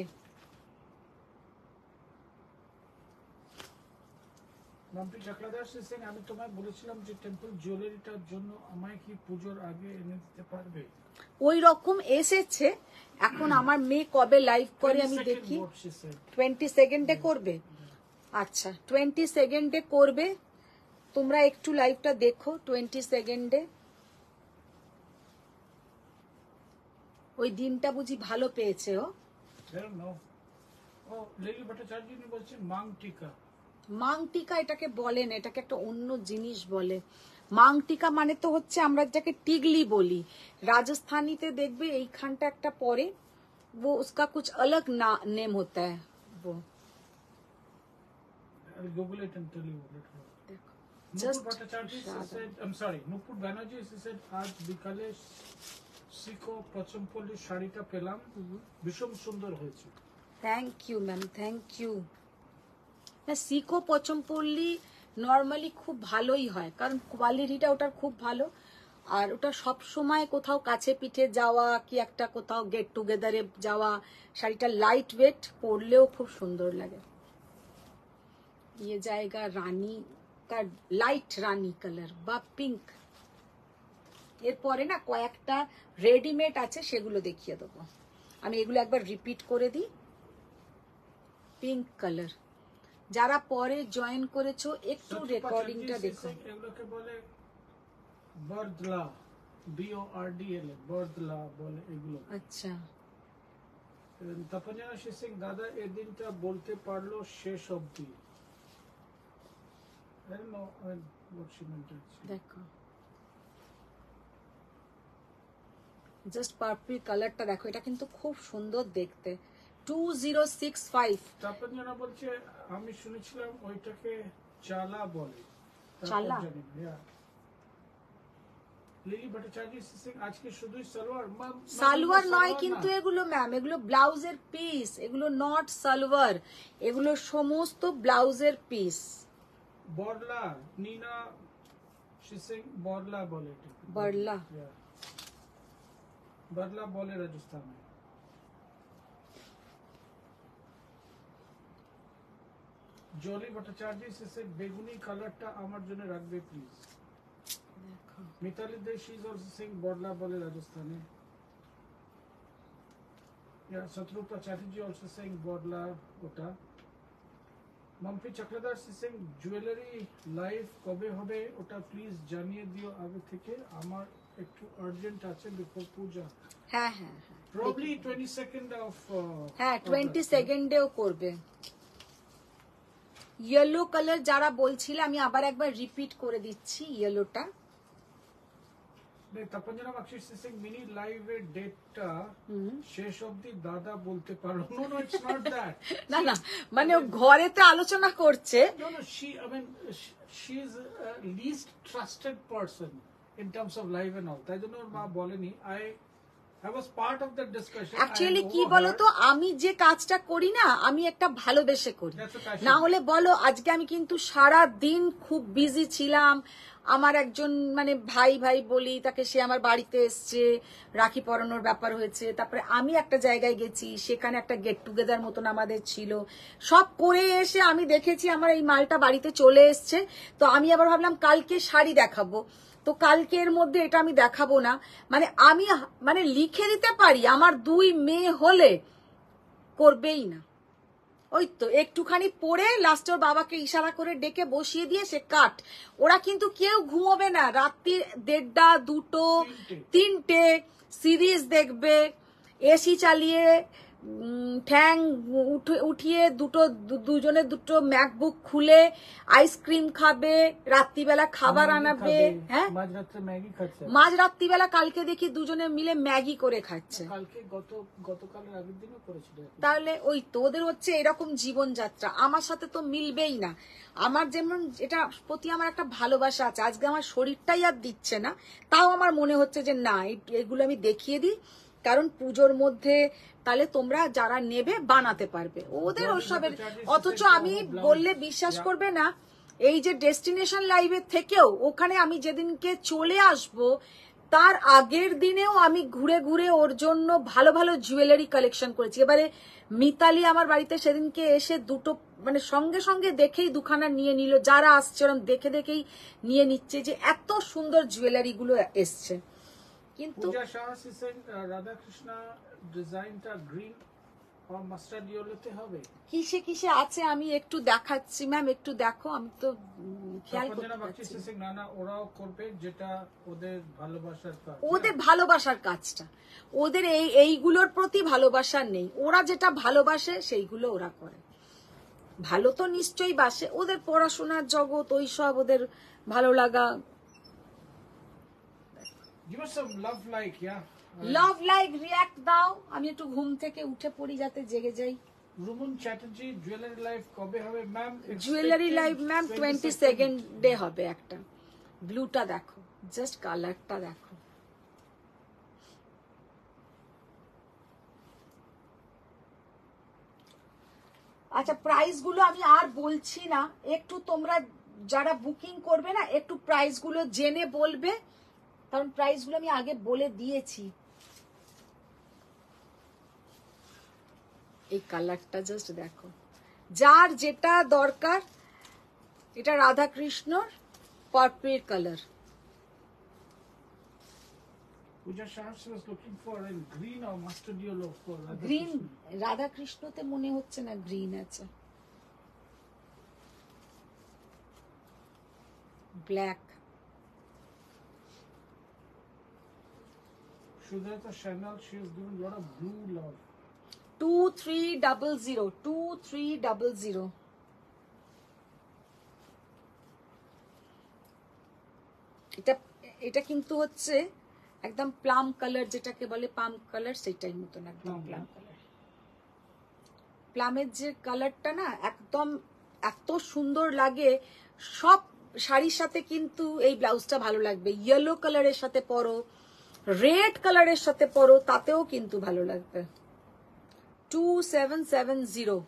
মাম্পি চক্রদার সিং, আমি তোমায় বলেছিলাম যে টেম্পল জুয়েলারিটার জন্য আমায় কি পুজোর আগে এনে দিতে পারবে? ওই রকম এসেছে, এখন আমার মেয়ে কবে লাইভ করে আমি দেখি। 22 করবে, আচ্ছা 22 করবে, তোমরা একটু লাইভটা দেখো 22। ওই দিনটা বুঝি ভালো পেয়েছে ও। ও লিলি ভট্টাচার্য বলছে মাং টিকা, মাং টিকা এটাকে বলেন, এটাকে একটা অন্য জিনিস বলে। মাং টিকা মানে তো হচ্ছে আমরা যেটাকে টিগলি বলি, রাজস্থানীতে দেখবে এইখানটা একটা পরে, वो उसका कुछ अलग नेम होता है वो। I'll Google it and tell you what it was. Just Nupur Bhattacharya said, I'm sorry, Nupur Banerjee said, আজ বিকালে সিকো পচমপল্লি শাড়িটা পেলাম, ভীষণ সুন্দর হয়েছে। Thank you ma'am, thank you. সিকো পচমপল্লি নর্মালি খুব ভালোই হয়, কারণ কোয়ালিটিটা ওটার খুব ভালো, আর ওটা সব সময় কোথাও কাছে পিঠে যাওয়া কি একটা কোথাও গেট টুগেদারে যাওয়া, শাড়িটা লাইট ওয়েট, পরলেও খুব সুন্দর লাগে। ये जाएगा রানী का লাইট রানী কালার বা পিঙ্ক। এরপরে না কয়েকটা রেডিমেড আছে, সেগুলো দেখিয়ে দেবো। আমি এগুলো একবার রিপিট করে দিই। পিঙ্ক কালার, যারা পরে জয়েন করেছো একটু রেকর্ডিংটা দেখো। এগুলোকে বলে বর্দলা, BORDL, বর্দলা বলে এগুলো। আচ্ছা, তপঞ্জনা সিং দাদা এই দিনটা বলতে পারলো শেষ অবধি। দেখো জাস্ট পার্পল কালারটা দেখো, এটা কিন্তু খুব সুন্দর দেখতে। 2065। তপঞ্জনা বলছে আমি শুনেছিলাম ওইটাকে চালা বলে। চালা? লিলি ভট্টাচার্য সিং আজকে শুধুই সালোয়ার? সালোয়ার নয় কিন্তু এগুলো ম্যাম, এগুলো ব্লাউজের পিস, এগুলো নট সালোয়ার, এগুলো সমস্ত ব্লাউজের পিস। বরলা, নীনা সিং বরলা বলে। বরলা, বরলা বলে রাজস্থানে। জলি ভট্টাচার্য সিং বেগুনি কালারটা আমার জন্য রাখবে please. Mitali De she is also sing বরলা বলে রাজস্থানে। শত্রুপা চ্যাটার্জি অলসো সিং বরলা ওটা। মাম্পি চক্রধর সিং জুয়েলারি লাইভ কবে হবে ওটা প্লিজ জানিয়ে দিও আগে থেকে, আমার একটু আর্জেন্ট আছে বিফোর পূজা। হ্যাঁ হ্যাঁ হ্যাঁ, প্রবাবলি 22nd অফ, হ্যাঁ 22ndেও করবে। ইয়েলো কালার যারা বলছিলে, আমি আবার একবার রিপিট করে দিচ্ছি ইয়েলোটা। তপঞ্জনা বকশিশ সিং মিনি লাইভের ডেটটা শেষ অবধি দাদা বলতে পারো। No no, it's not that. না না, মানে ঘরেতে আলোচনা করছে। No, no, she is least trusted person in terms of live and all. তাই জন্য ওর মা বলেনি। I was part of that discussion. Actually কি বলতো, আমি যে কাজটা করি না, আমি একটা ভালোবেসে করি। That's a passion. না হলে বলো, আজকে আমি কিন্তু সারা দিন খুব বিজি ছিলাম। আমার একজন মানে ভাই বলি তাকে, সে আমার বাড়িতে এসছে, রাখি পরানোর ব্যাপার হয়েছে, তারপরে আমি একটা জায়গায় গেছি, সেখানে একটা গেট টুগেদার মতন আমাদের ছিল। সব করে এসে আমি দেখেছি আমার এই মালটা বাড়িতে চলে এসছে। তো আমি আবার ভাবলাম কালকে শাড়ি দেখাবো, তো কালকের মধ্যে এটা আমি দেখাবো না। মানে আমি মানে লিখে দিতে পারি, আমার 2 মেয়ে হলে করবেই না। ওই তো একটুখানি পরে লাস্টে ওর বাবাকে ইশারা করে ডেকে বসিয়ে দিয়ে সে কাট। ওরা কিন্তু কেউ ঘুমোবে না, রাত্রি 1:30, 2, 3টে সিরিজ দেখবে, এসি চালিয়ে ঠ্যাং উঠিয়ে দুজনে দুটো ম্যাকবুক খুলে আইসক্রিম খাবে, রাত্রিবেলা খাবার আনাবে। হ্যাঁ, মাঝ রাত্রিবেলা কালকে দেখি দুজনে মিলে ম্যাগি করে খাচ্ছে। গতকালের আগের দিনও করেছিল। তাহলে ওই তো ওদের হচ্ছে এরকম জীবনযাত্রা, আমার সাথে তো মিলবেই না। আমার যেমন এটা প্রতি আমার একটা ভালোবাসা আছে, আজকে আমার শরীরটাই আর দিচ্ছে না, তাও আমার মনে হচ্ছে যে না, এগুলো আমি দেখিয়ে দিই, কারণ পুজোর মধ্যে তাহলে তোমরা যারা নেবে বানাতে পারবে ওদের ওসবের। অথচ আমি বললে বিশ্বাস করবে না, এই যে ডেস্টিনেশন লাইভের থেকেও ওখানে আমি যেদিনকে চলে আসব তার আগের দিনেও আমি ঘুরে ঘুরে ওর জন্য ভালো ভালো জুয়েলারি কালেকশন করেছি। এবারে মিতালি আমার বাড়িতে সেদিনকে এসে দুটো মানে সঙ্গে সঙ্গে দেখেই দুখানা নিয়ে নিল, যারা আসছে ওরকম দেখে দেখেই নিয়ে নিচ্ছে যে এত সুন্দর জুয়েলারি গুলো এসছে। কিন্তু রাধাকৃষ্ণ ডিজাইনটা গ্রিন আর মাস্টার্ড ইয়েলোতে হবে। কিসে কিসে আছে আমি একটু দেখাচ্ছি ম্যাম, একটু দেখো, আমি তো খেয়াল করতে পারছি না। না, ওরাও করবে যেটা ওদের ভালোবাসার কাজ, ওদের ভালোবাসার কাজটা, ওদের এইগুলোর প্রতি ভালোবাসা নেই। ওরা যেটা ভালোবাসে সেইগুলো ওরা করে। ভালো তো নিশ্চয়ই বাসে, ওদের পড়াশোনার জগৎ, ওই সব ওদের ভালো লাগা। Give us some love like, yeah. Love like react দাও, আমি একটু ঘুম থেকে উঠে পড়ি যাতে জেগে যাই। রুমন চ্যাটার্জি জুয়েলারি লাইভ কবে হবে ম্যাম? জুয়েলারি লাইভ ম্যাম 22ndে হবে। একটা ব্লুটা দেখো, জাস্ট কালারটা দেখো। আচ্ছা, প্রাইস গুলো আমি আর বলছি না, একটু তোমরা যারা বুকিং করবে না একটু প্রাইস গুলো জেনে বলবে, কারণ প্রাইস গুলো আমি আগে বলে দিয়েছি। এই কালারটা জাস্ট দেখো, যার যেটা দরকার। এটা রাধাকৃষ্ণর purple colour. Pooja Shah, she was looking for a green or mustard yellow for Radha green Krishna. Radha কৃষ্ণতে মনে হচ্ছে না গ্রিন আছে, black. Shudrata Chanel, she has given a lot of blue love. 2300 2300। এটা এটা কিন্তু হচ্ছে একদম প্লাম কালার, যেটাকে বলে পাম কালার, সেটাই মতন একদম Plum, প্লাম কালার। প্লামের যে কালারটা না একদম এত সুন্দর লাগে, সব শাড়ির সাথে কিন্তু এই ব্লাউজটা ভালো লাগবে। ইয়েলো কালারের সাথে পরো, রেড কালারের সাথে পরো, তাতেও কিন্তু ভালো লাগবে। 2770।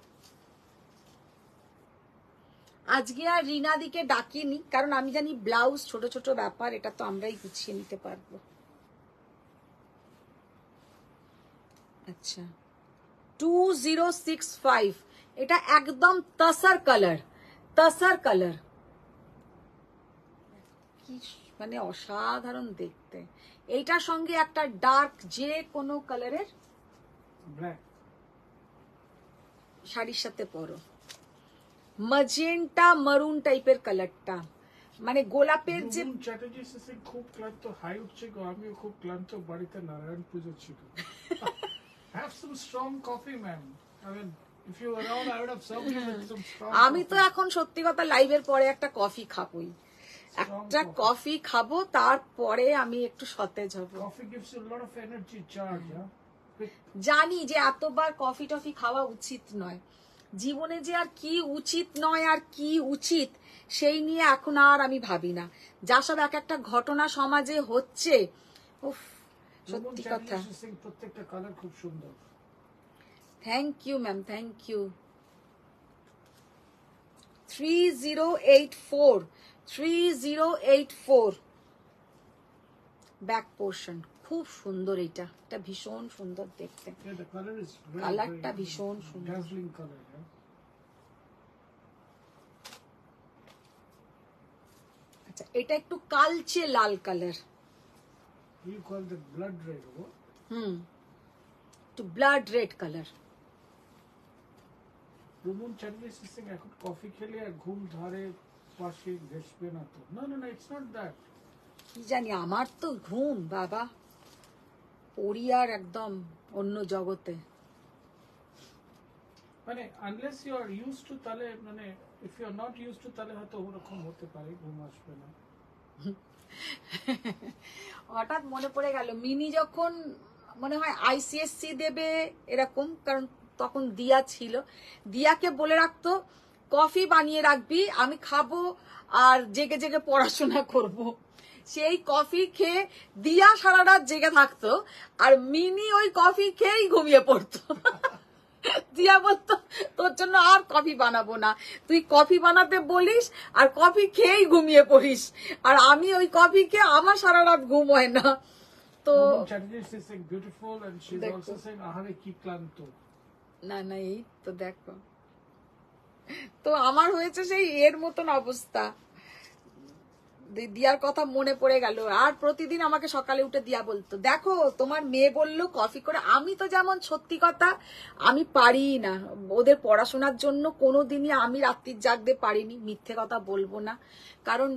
আজকে আর রিনাদিকে ডাকিনি, কারণ আমি জানি ব্লাউজ ছোট ছোট ব্যাপার, এটা তো আমরাই গুছিয়ে নিতে পারবো। আচ্ছা 2065, এটা একদম তাসার কালার, তাসার কালার, কি মানে অসাধারণ দেখতে। এইটার সঙ্গে একটা ডার্ক যে কোনো কালারের Black. শাড়ির সাথে পরো। ম্যাজেন্টা মারুন টাইপের কালারটা, মানে গোলাপের যে রুমুন চ্যাটার্জি সে খুব ক্লান্ত, হাই উঠছে গো, আমিও খুব ক্লান্ত, বাড়িতে নারায়ণ পুজো ছিল। Have some strong coffee, ma'am. I mean, if you were around, I would have served you with some strong আমি তো coffee. এখন সত্যি কথা লাইভের পরে একটা কফি খাবোই, একটা কফি খাবো, তারপরে আমি একটু সতেজ হব। Coffee gives you a lot of energy charge, huh? Quick. জানি যে এতবার কফি টফি খাওয়া উচিত নয়, জীবনে যে আর কি উচিত নয় আর কি উচিত সেই নিয়ে এখন আর আমি ভাবি না। যা সব এক একটা ঘটনা সমাজে হচ্ছে, উফ, রুমুন সত্যি কথা। চ্যাটার্জি সিং প্রত্যেকটা কালার খুব সুন্দর। Thank you ma'am, thank you. 3084 3084 back portion খুব সুন্দর। এটা ভীষণ সুন্দর দেখতে, Yeah, the color is very, কালারটা very ভীষণ সুন্দর। dazzling color, yeah? আচ্ছা এটা একটু কালচে লাল colour, You call the blood red, what? একটু blood red colour. Rumun Chatterjee Singh এখন কফি খেলে আর ঘুম ধারে পাশে ঘেসবে না তো? No, no, no, it's not that. কি জানি, আমার তো ঘুম বাবা, পড়ি আর একদম অন্য জগতে। মানে unless you are used to, তাহলে মানে if you are not used to তাহলে হয়তো ওরকম হতে পারে, ঘুম আসবে না। হঠাৎ মনে পড়ে গেল, মিনি যখন মনে হয় আইসিএসসি দেবে এরকম, কারণ তখন দিয়া ছিল, দিয়াকে বলে রাখতো কফি বানিয়ে রাখবি, আমি খাবো আর জেগে জেগে পড়াশোনা করব। সেই কফি খেয়ে দিয়া সারা রাত জেগে থাকতো, আর মিনি ওই কফি খেয়েই ঘুমিয়ে পড়তো। দিয়া বলতো তোর জন্য আর কফি বানাবো না, তুই কফি বানাতে বলিস আর কফি খেয়েই ঘুমিয়ে পড়িস, আর আমি ওই কফি খেয়ে আমার সারা রাত ঘুম হয় না। তো Rumun Chatterjee Singh beautiful and she's দেখো। also saying আহারে কি ক্লান্ত। না না, এই তো দেখো, তো আমার হয়েছে সেই এর মতন অবস্থা। দিয়ার কথা মনে পড়ে গেল, আর প্রতিদিন আমাকে সকালে উঠে দিয়া বলতো দেখো তোমার মেয়ে বললো কফি করে। আমি তো যেমন সত্যি কথা আমি পারি না, ওদের পড়াশোনার জন্য কোনোদিনই আমি রাত্রির জাগতে পারিনি, মিথ্যে কথা বলবো না, কারণ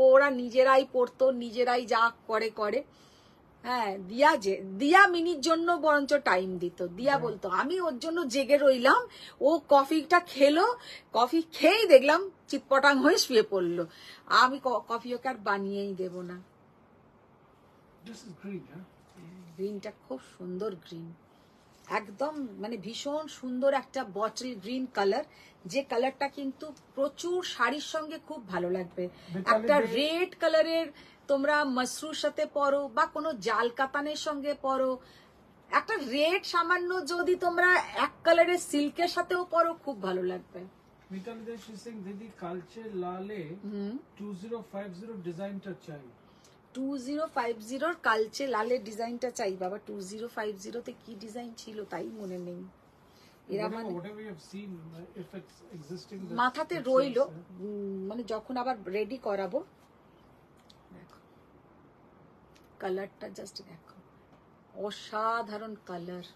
ওরা নিজেরাই পড়তো, নিজেরাই যা করে করে। হ্যাঁ, দিয়া মিনির জন্য বরঞ্চ টাইম দিত। দিয়া বলতো আমি ওর জন্য জেগে রইলাম, ও কফিটা খেলো, কফি খেয়েই দেখলাম চিৎপটাং হয়ে শুয়ে পড়লো, আমি কফি ওকে আর বানিয়েই দেব না। This is green, huh? গ্রিনটা খুব সুন্দর গ্রিন, একদম মানে ভীষণ সুন্দর একটা বটল গ্রিন কালার, যে কালারটা কিন্তু প্রচুর শাড়ির সঙ্গে খুব ভালো লাগবে। একটা রেড কালারের তোমরা মাসরুর সাথে পরো বা কোনো জাল কাতানের সঙ্গে পরো, একটা রেড সামান্য যদি তোমরা এক কালারের সিল্কের সাথেও পরো, খুব ভালো লাগবে। মিতালি দে সিং দিদি কালচে লালে 2050 ডিজাইনটা চাই। 2050 কালচে লালের ডিজাইনটা চাই বাবা। 2050 তে কি ডিজাইন ছিল তাই মনে নেই। এরা মানে whatever you have seen, if it's existing, মাথাতে রইলো, মানে যখন আবার রেডি করাবো। দেখো কালারটা জাস্ট দেখো। অসাধারণ কালার।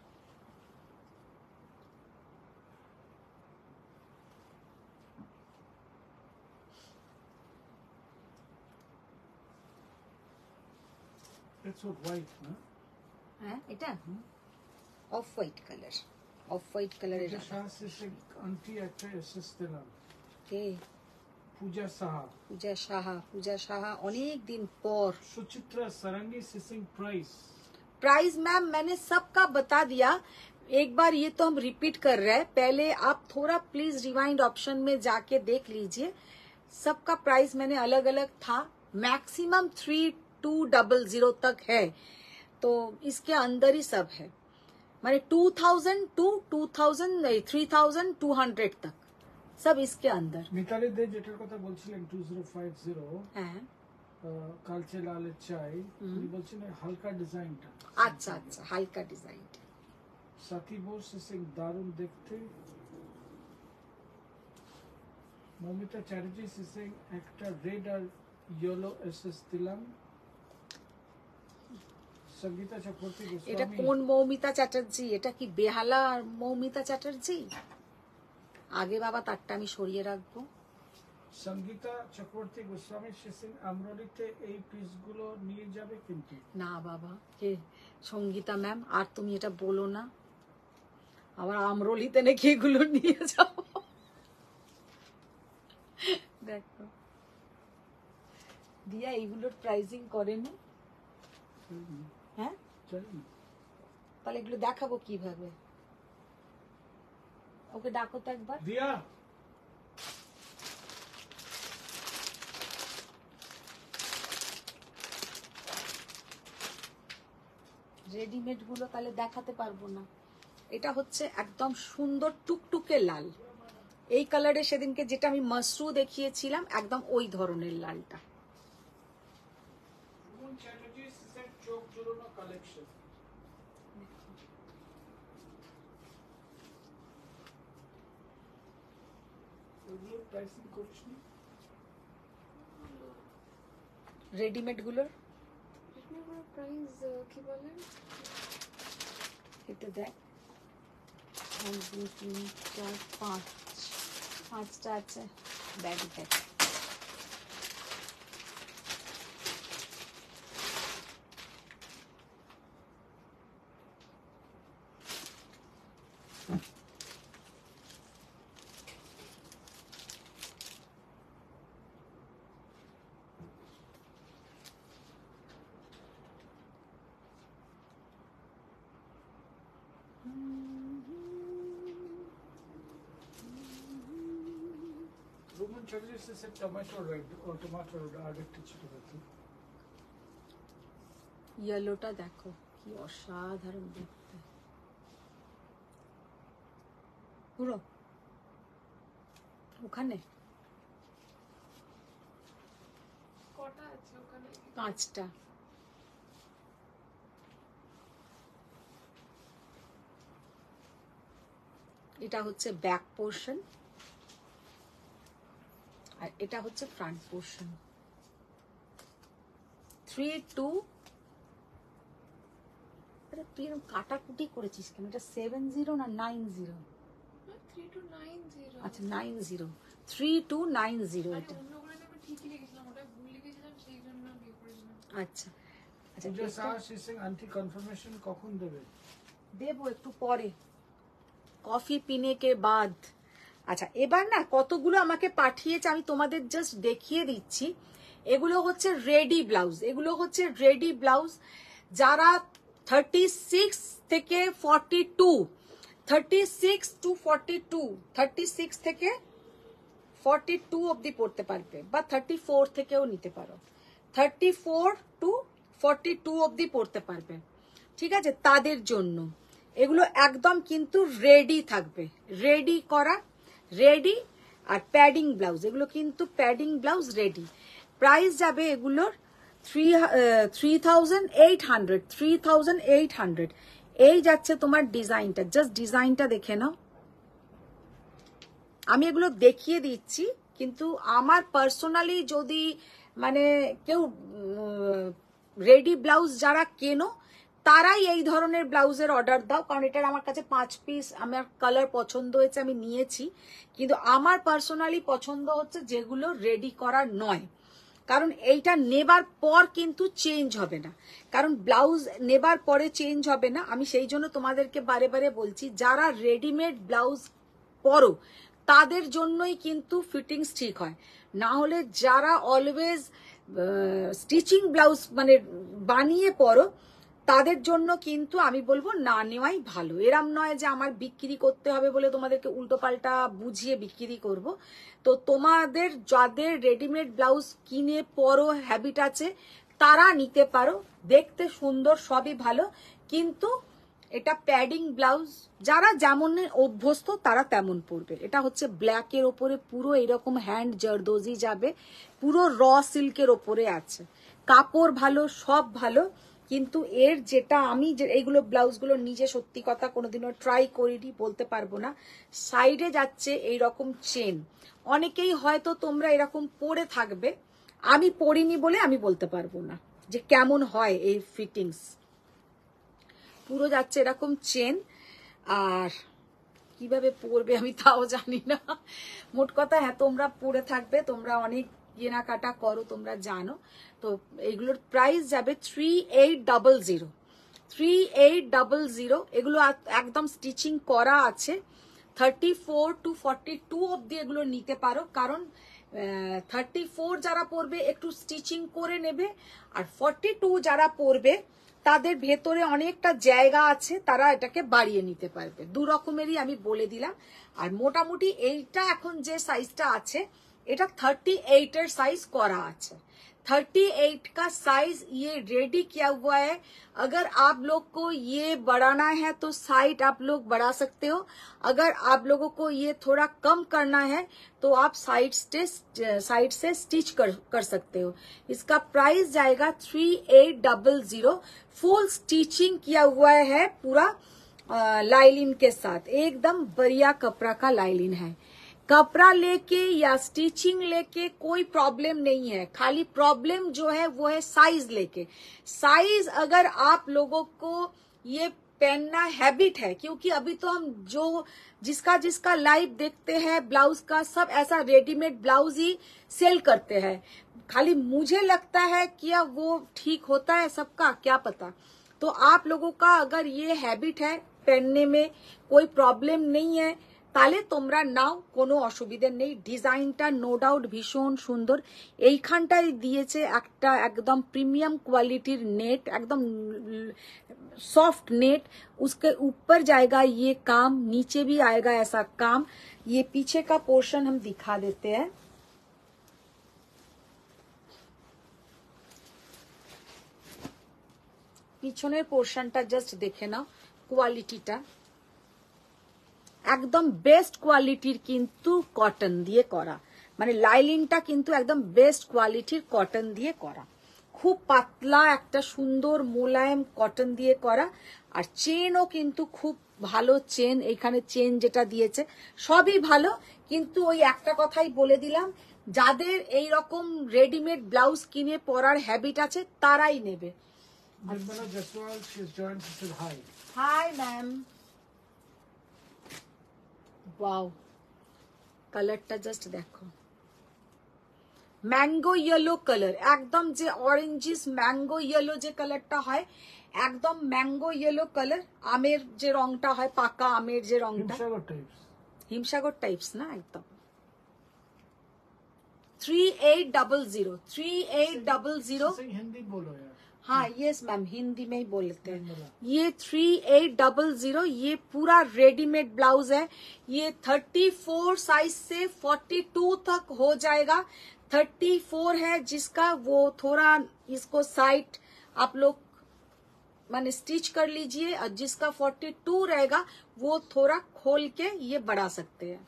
It's all white, না? হ্যাঁ, এটা off white colour, off white কালারের। পূজা সাহা সিং আন্টি একটা এসএস দিলাম। কে? পূজা সাহা। পূজা সাহা, পূজা সাহা অনেক দিন পর। Suchitra sarangi Singh price. Price ma'am मैंने सबका बता दिया, एक बार ये तो हम रिपीट कर रहे हैं, पहले आप थोड़ा प्लीज रिवाइंड ऑप्शन में जाके देख लीजिए। सबका प्राइस मैंने अलग अलग था, मैक्सिमम 3200 तक है, तो इसके अंदर ही सब है, माने 2000 टू 3200 तक सब इसके अंदर। মিতালি দে যেটার কথা বলছিলেন 2050 হ্যাঁ, কালচে লালের চাই, উনি বলছেন হালকা ডিজাইনটা। আচ্ছা আচ্ছা, হালকা ডিজাইন। সাথী বোস সিং দারুণ দেখতে। মমিতা চ্যাটার্জি সিং একটা রেড আর ইয়েলো এসএস দিলাম। সঙ্গীতা চক্রবর্তী এটা গোস্বামী। কোন মৌমিতা চ্যাটার্জি? এটা কি বেহালা মৌমিতা চ্যাটার্জি? আগে বাবা তারটা আমি সরিয়ে রাখবো। সঙ্গীতা চক্রবর্তী গোস্বামী সিং আমরলিতে এই পিসগুলো নিয়ে যাবে কিন্তু। না বাবা, কে? সঙ্গীতা ম্যাম, আর তুমি এটা বলো না, আবার আমরলিতে নাকি এগুলো নিয়ে যাও। দেখো দিয়া এইগুলোর প্রাইসিং করেনি, হ্যাঁ? তাহলে এগুলো দেখাবো কিভাবে? ওকে ডাকো তো একবার। দিয়া রেডিমেড গুলো তাহলে দেখাতে পারবো না। এটা হচ্ছে একদম সুন্দর টুকটুকে লাল, এই কালারে সেদিনকে যেটা আমি মাশরু দেখিয়েছিলাম, একদম ওই ধরনের লালটা। চোখ জোড়ানো কালেকশন। ওগুলো প্রাইসিং করিসনি? রেডিমেড গুলোর প্রাইস কি বলেন? এটা দেখ, 1 2 3 4 5 পাঁচটা আছে ব্যাগ দেখ। রোমান চ্যাটার্জি সে টমেটো রেড ও টমেটো আরেকটা ছিল দেখো। ইয়েলোটা দেখো কি অসাধারণ দেখতে, পুরো ওখানে কটা আছে ওখানে? 5টা। এটা হচ্ছে ব্যাক পোর্শন আর এটা হচ্ছে ফ্রন্ট পোর্শন। 3 2, আরে তুই এরকম কাটাকুটি করেছিস কেন? এটা 70 না 90? 3290। আচ্ছা 90, 3290 আরে এটা। অন্যগুলোতে আমি ঠিকই লিখেছিলাম, ওটা ভুল লিখেছিলাম, সেই জন্য বিয়ে করেছিলাম। আচ্ছা আচ্ছা, পূজা এটা সাহা সিং আন্টি কনফার্মেশন কখন দেবে? দেবো একটু পরে, কফি পিনে কে বাদ। আচ্ছা এবার না কতগুলো আমাকে পাঠিয়েছে, আমি তোমাদের জাস্ট দেখিয়ে দিচ্ছি। এগুলো হচ্ছে রেডি ব্লাউজ, এগুলো হচ্ছে রেডি ব্লাউজ। যারা 36 থেকে 42, 36 টু 42, 36 থেকে 42 অবধি পড়তে পারবে, বা 34 থেকেও নিতে পারো, 34 টু 42 অবধি পড়তে পারবে, ঠিক আছে? তাদের জন্য এগুলো একদম কিন্তু রেডি থাকবে, রেডি করা, রেডি। আর প্যাডিং ব্লাউজ, এগুলো কিন্তু প্যাডিং ব্লাউজ রেডি। প্রাইস যাবে এগুলোর 3800, 3800। এই যাচ্ছে তোমার ডিজাইনটা, জাস্ট ডিজাইনটা দেখে নাও। আমি এগুলো দেখিয়ে দিচ্ছি, কিন্তু আমার পার্সোনালি যদি মানে কেউ রেডি ব্লাউজ যারা কেনো, তারাই এই ধরনের ব্লাউজের অর্ডার দাও, কারণ এটার আমার কাছে 5 পিস আমার কালার পছন্দ হয়েছে, আমি নিয়েছি। কিন্তু আমার পার্সোনালি পছন্দ হচ্ছে যেগুলো রেডি করা নয়, কারণ এইটা নেবার পর কিন্তু চেঞ্জ হবে না, কারণ ব্লাউজ নেবার পরে চেঞ্জ হবে না। আমি সেই জন্য তোমাদেরকে বারে বারে বলছি, যারা রেডিমেড ব্লাউজ পরো তাদের জন্যই কিন্তু ফিটিংস ঠিক হয়, না হলে যারা অলওয়েজ স্টিচিং ব্লাউজ মানে বানিয়ে পরো তাদের জন্য কিন্তু আমি বলবো না নেওয়াই ভালো। এরম নয় যে আমার বিক্রি করতে হবে বলে তোমাদেরকে উল্টোপাল্টা বুঝিয়ে বিক্রি করব। তো তোমাদের যাদের রেডিমেড ব্লাউজ কিনে পরো হ্যাবিট আছে তারা নিতে পারো, দেখতে সুন্দর সবই ভালো, কিন্তু এটা প্যাডিং ব্লাউজ, যারা যেমন অভ্যস্ত তারা তেমন পরবে। এটা হচ্ছে ব্ল্যাকের ওপরে পুরো এরকম হ্যান্ড জারদোজি যাবে, পুরো র সিল্কের ওপরে আছে, কাপড় ভালো, সব ভালো। কিন্তু এর যেটা আমি এইগুলো ব্লাউজগুলো নিজে সত্যি কথা কোনোদিনও ট্রাই করিনি, বলতে পারবো না। সাইডে যাচ্ছে এইরকম চেন, অনেকেই হয়তো তোমরা এরকম পরে থাকবে, আমি পরিনি বলে আমি বলতে পারবো না যে কেমন হয় এই ফিটিংস। পুরো যাচ্ছে এরকম চেন, আর কিভাবে পরবে আমি তাও জানি না। মোট কথা হ্যাঁ, তোমরা পরে থাকবে, তোমরা অনেক কেনাকাটা করো, তোমরা জানো। তো এইগুলোর প্রাইস যাবে 3800, 3800। এগুলো একদম স্টিচিং করা আছে। 34 to 42 অব্দি এগুলো নিতে পারো, কারণ 34 যারা পরবে একটু স্টিচিং করে নেবে, আর 42 যারা পরবে তাদের ভেতরে অনেকটা জায়গা আছে, তারা এটাকে বাড়িয়ে নিতে পারবে। দু রকমেরই আমি বলে দিলাম। আর মোটামুটি এইটা এখন যে সাইজটা আছে এটা 38 এর সাইজ করা আছে। 38 का साइज ये रेडी किया हुआ है। अगर आप लोग को ये बढ़ाना है तो साइड आप लोग बढ़ा सकते हो, अगर आप लोगों को ये थोड़ा कम करना है तो आप साइड से स्टिच कर सकते हो। इसका प्राइस जाएगा 3800। फुल स्टिचिंग किया हुआ है पूरा लाइलिन के साथ, एकदम बढ़िया कपड़ा का लाइलिन है। कपड़ा लेके या स्टिचिंग लेके कोई प्रॉब्लम नहीं है, खाली प्रॉब्लम जो है वो है साइज लेके। साइज अगर आप लोगों को ये पहनना हैबिट है, क्योंकि अभी तो हम जो जिसका लाइव देखते हैं ब्लाउज का, सब ऐसा रेडीमेड ब्लाउज ही सेल करते हैं। खाली मुझे लगता है कि वो ठीक होता है सबका, क्या पता। तो आप लोगों का अगर ये हैबिट है पहनने में, कोई प्रॉब्लम नहीं है, তাহলে তোমরা নাও, কোনো অসুবিধা নেই। ডিজাইনটা নো ডাউট ভীষণ সুন্দর। এইখানটায় দিয়েছে একটা একদম প্রিমিয়াম क्वालिटीर नेट, एकदम सॉफ्ट नेट, उसके ऊपर जाएगा ये काम, नीचे भी आएगा ऐसा काम। ये पीछे का पोर्शन हम दिखा देते हैं। পিছনের পোর্শনটা জাস্ট দেখে নাও, কোয়ালিটিটা একদম বেস্ট কোয়ালিটির কিন্তু কটন দিয়ে করা, মানে লাইলিনটা কিন্তু একদম বেস্ট কোয়ালিটির কটন দিয়ে করা, খুব পাতলা একটা সুন্দর মোলায়েম কটন দিয়ে করা। আর চেনও কিন্তু খুব ভালো চেন, এইখানে চেন যেটা দিয়েছে সবই ভালো। কিন্তু ওই একটা কথাই বলে দিলাম, যাদের এই রকম রেডিমেড ব্লাউজ কিনে পরার হ্যাবিট আছে তারাই নেবে। হাই ম্যাম, वाओ, कलरটা জাস্ট দেখো, ম্যাঙ্গো ইয়েলো কালার, একদম যে অরেঞ্জিস ম্যাঙ্গো ইয়েলো যে কালারটা হয়, একদম ম্যাঙ্গো ইয়েলো কালার। আমের যে রংটা হয়, পাকা আমের যে রংটা, হিমসাগর টাইপস না একদম। 3800, 3800। हिंदी बोलो यार। हाँ यस मैम, हिंदी में ही बोलते हैं। ये 3800, ये पूरा रेडीमेड ब्लाउज है। ये 34 साइज से 42 तक हो जाएगा। 34 है जिसका, वो थोड़ा इसको साइड आप लोग माने स्टिच कर लीजिए, और जिसका 42 रहेगा वो थोड़ा खोल के ये बढ़ा सकते हैं।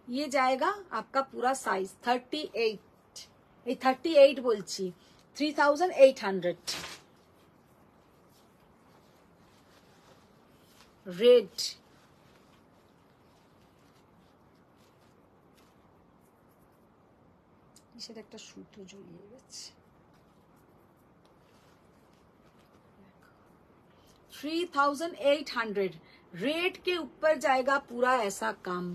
ये जाएगा आपका पूरा साइज 38 बोलছি 3800। रेड, সেটা একটা সুতো জড়িয়ে গেছে। 3800 रेट के ऊपर जाएगा पूरा ऐसा काम।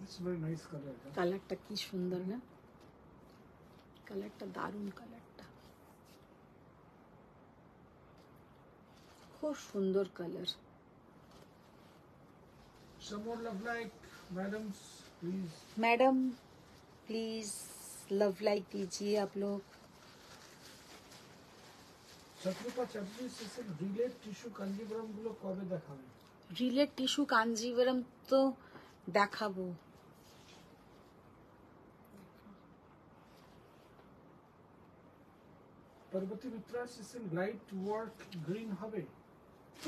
It's very nice color. Huh? কালারটা কি সুন্দর না, কালারটা দারুণ, কালারটা খুব সুন্দর colour. Some more love like madams, please. Madam please love like दीजिए आप लोग। शत्रुपा चैटर्जी से रिलेट टिश्यू कांजीवरम गुलो कबे देखाবে? রিলেট টিস্যু কাঞ্জিভরম তো দেখাবো। পার্বতী মিত্রা সিসেন লাইট ওয়ার্ক গ্রিন হবে?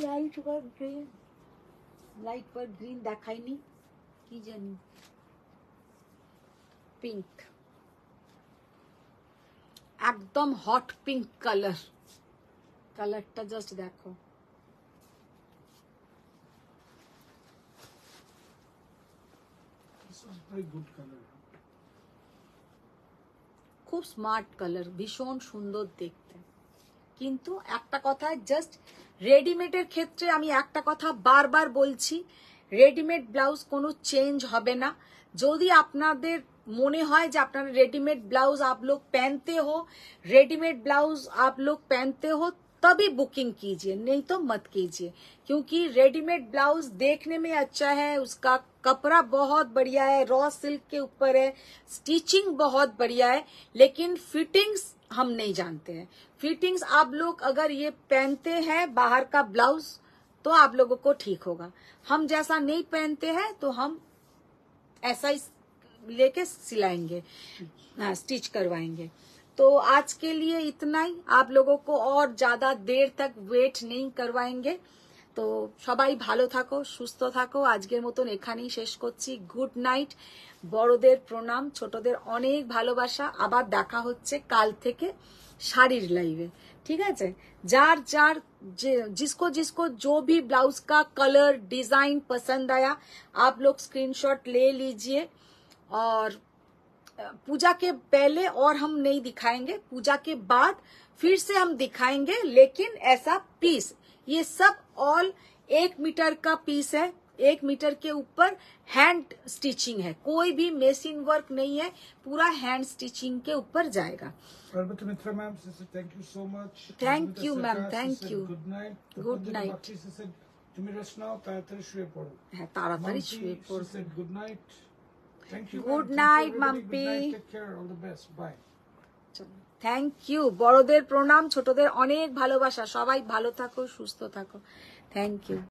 Light work green, light work green দেখাইনি, কি জানি পিঙ্ক, একদম হট পিঙ্ক কালার, কালারটা জাস্ট দেখো। This is very good color. খুব স্মার্ট কালার, ভীষণ সুন্দর দেখতে। কিন্তু একটা কথা, জাস্ট রেডিমেডের ক্ষেত্রে আমি একটা কথা বারবার বলছি, রেডিমেড ব্লাউজ কোনো চেঞ্জ হবে না। যদি আপনাদের মনে হয় যে আপনারা रेडीमेड ब्लाउज आप लोग पहनते हो, रेडीमेड ब्लाउज आप लोग पहनते हो, तभी बुकिंग कीजिए, नहीं तो मत कीजिए। क्योंकि रेडीमेड ब्लाउज देखने में अच्छा है, उसका कपड़ा बहुत बढ़िया है, रॉ सिल्क के ऊपर है, स्टिचिंग बहुत बढ़िया है, लेकिन फिटिंग्स हम नहीं जानते हैं। फिटिंग्स आप लोग अगर ये पहनते हैं बाहर का ब्लाउज तो आप लोगों को ठीक होगा। हम जैसा नहीं पहनते हैं तो हम ऐसा ही लेके सिलाएंगे, स्टिच करवाएंगे। तो आज के लिए इतना ही, आप लोगों को और ज्यादा देर तक वेट नहीं करवाएंगे। তো সবাই ভালো থাকো, সুস্থ থাকো। আজকের মতন এখানেই শেষ করছি। Good night. বড়দের প্রণাম, ছোটদের অনেক ভালোবাসা। আবার দেখা হচ্ছে কাল থেকে শাড়ির লাইভে, ঠিক আছে? যার যার जिसको जिसको जो भी ब्लाउज का कलर डिजाइन पसंद आया आप लोग स्क्रीनशॉट ले लीजिए। और पूजा के पहले और हम नहीं दिखाएंगे, पूजा के बाद फिर से हम दिखाएंगे, लेकिन ऐसा पीस, ये सब ऑल 1 मीटर का पीस है, 1 मीटर के ऊपर हैंड स्टिचिंग है, कोई भी मशीन वर्क नहीं है, पूरा हैंड स्टिचिंग के ऊपर जाएगा। পার্বতী মিত্রা ম্যাম সিসে thank you so much. Thank you, ma'am. Thank you. Good night. Good night. সিসে তুমি রেস্ট নাও, তাড়াতাড়ি শুয়ে পড়ো। হ্যাঁ, তাড়াতাড়ি শুয়ে পড়বে। Good night. Thank you. Good night, Mampi. Take care, all the best, bye. Thank you. বড়দের প্রণাম, ছোটদের অনেক ভালোবাসা। সবাই ভালো থাকো, সুস্থ থাকো। Thank you.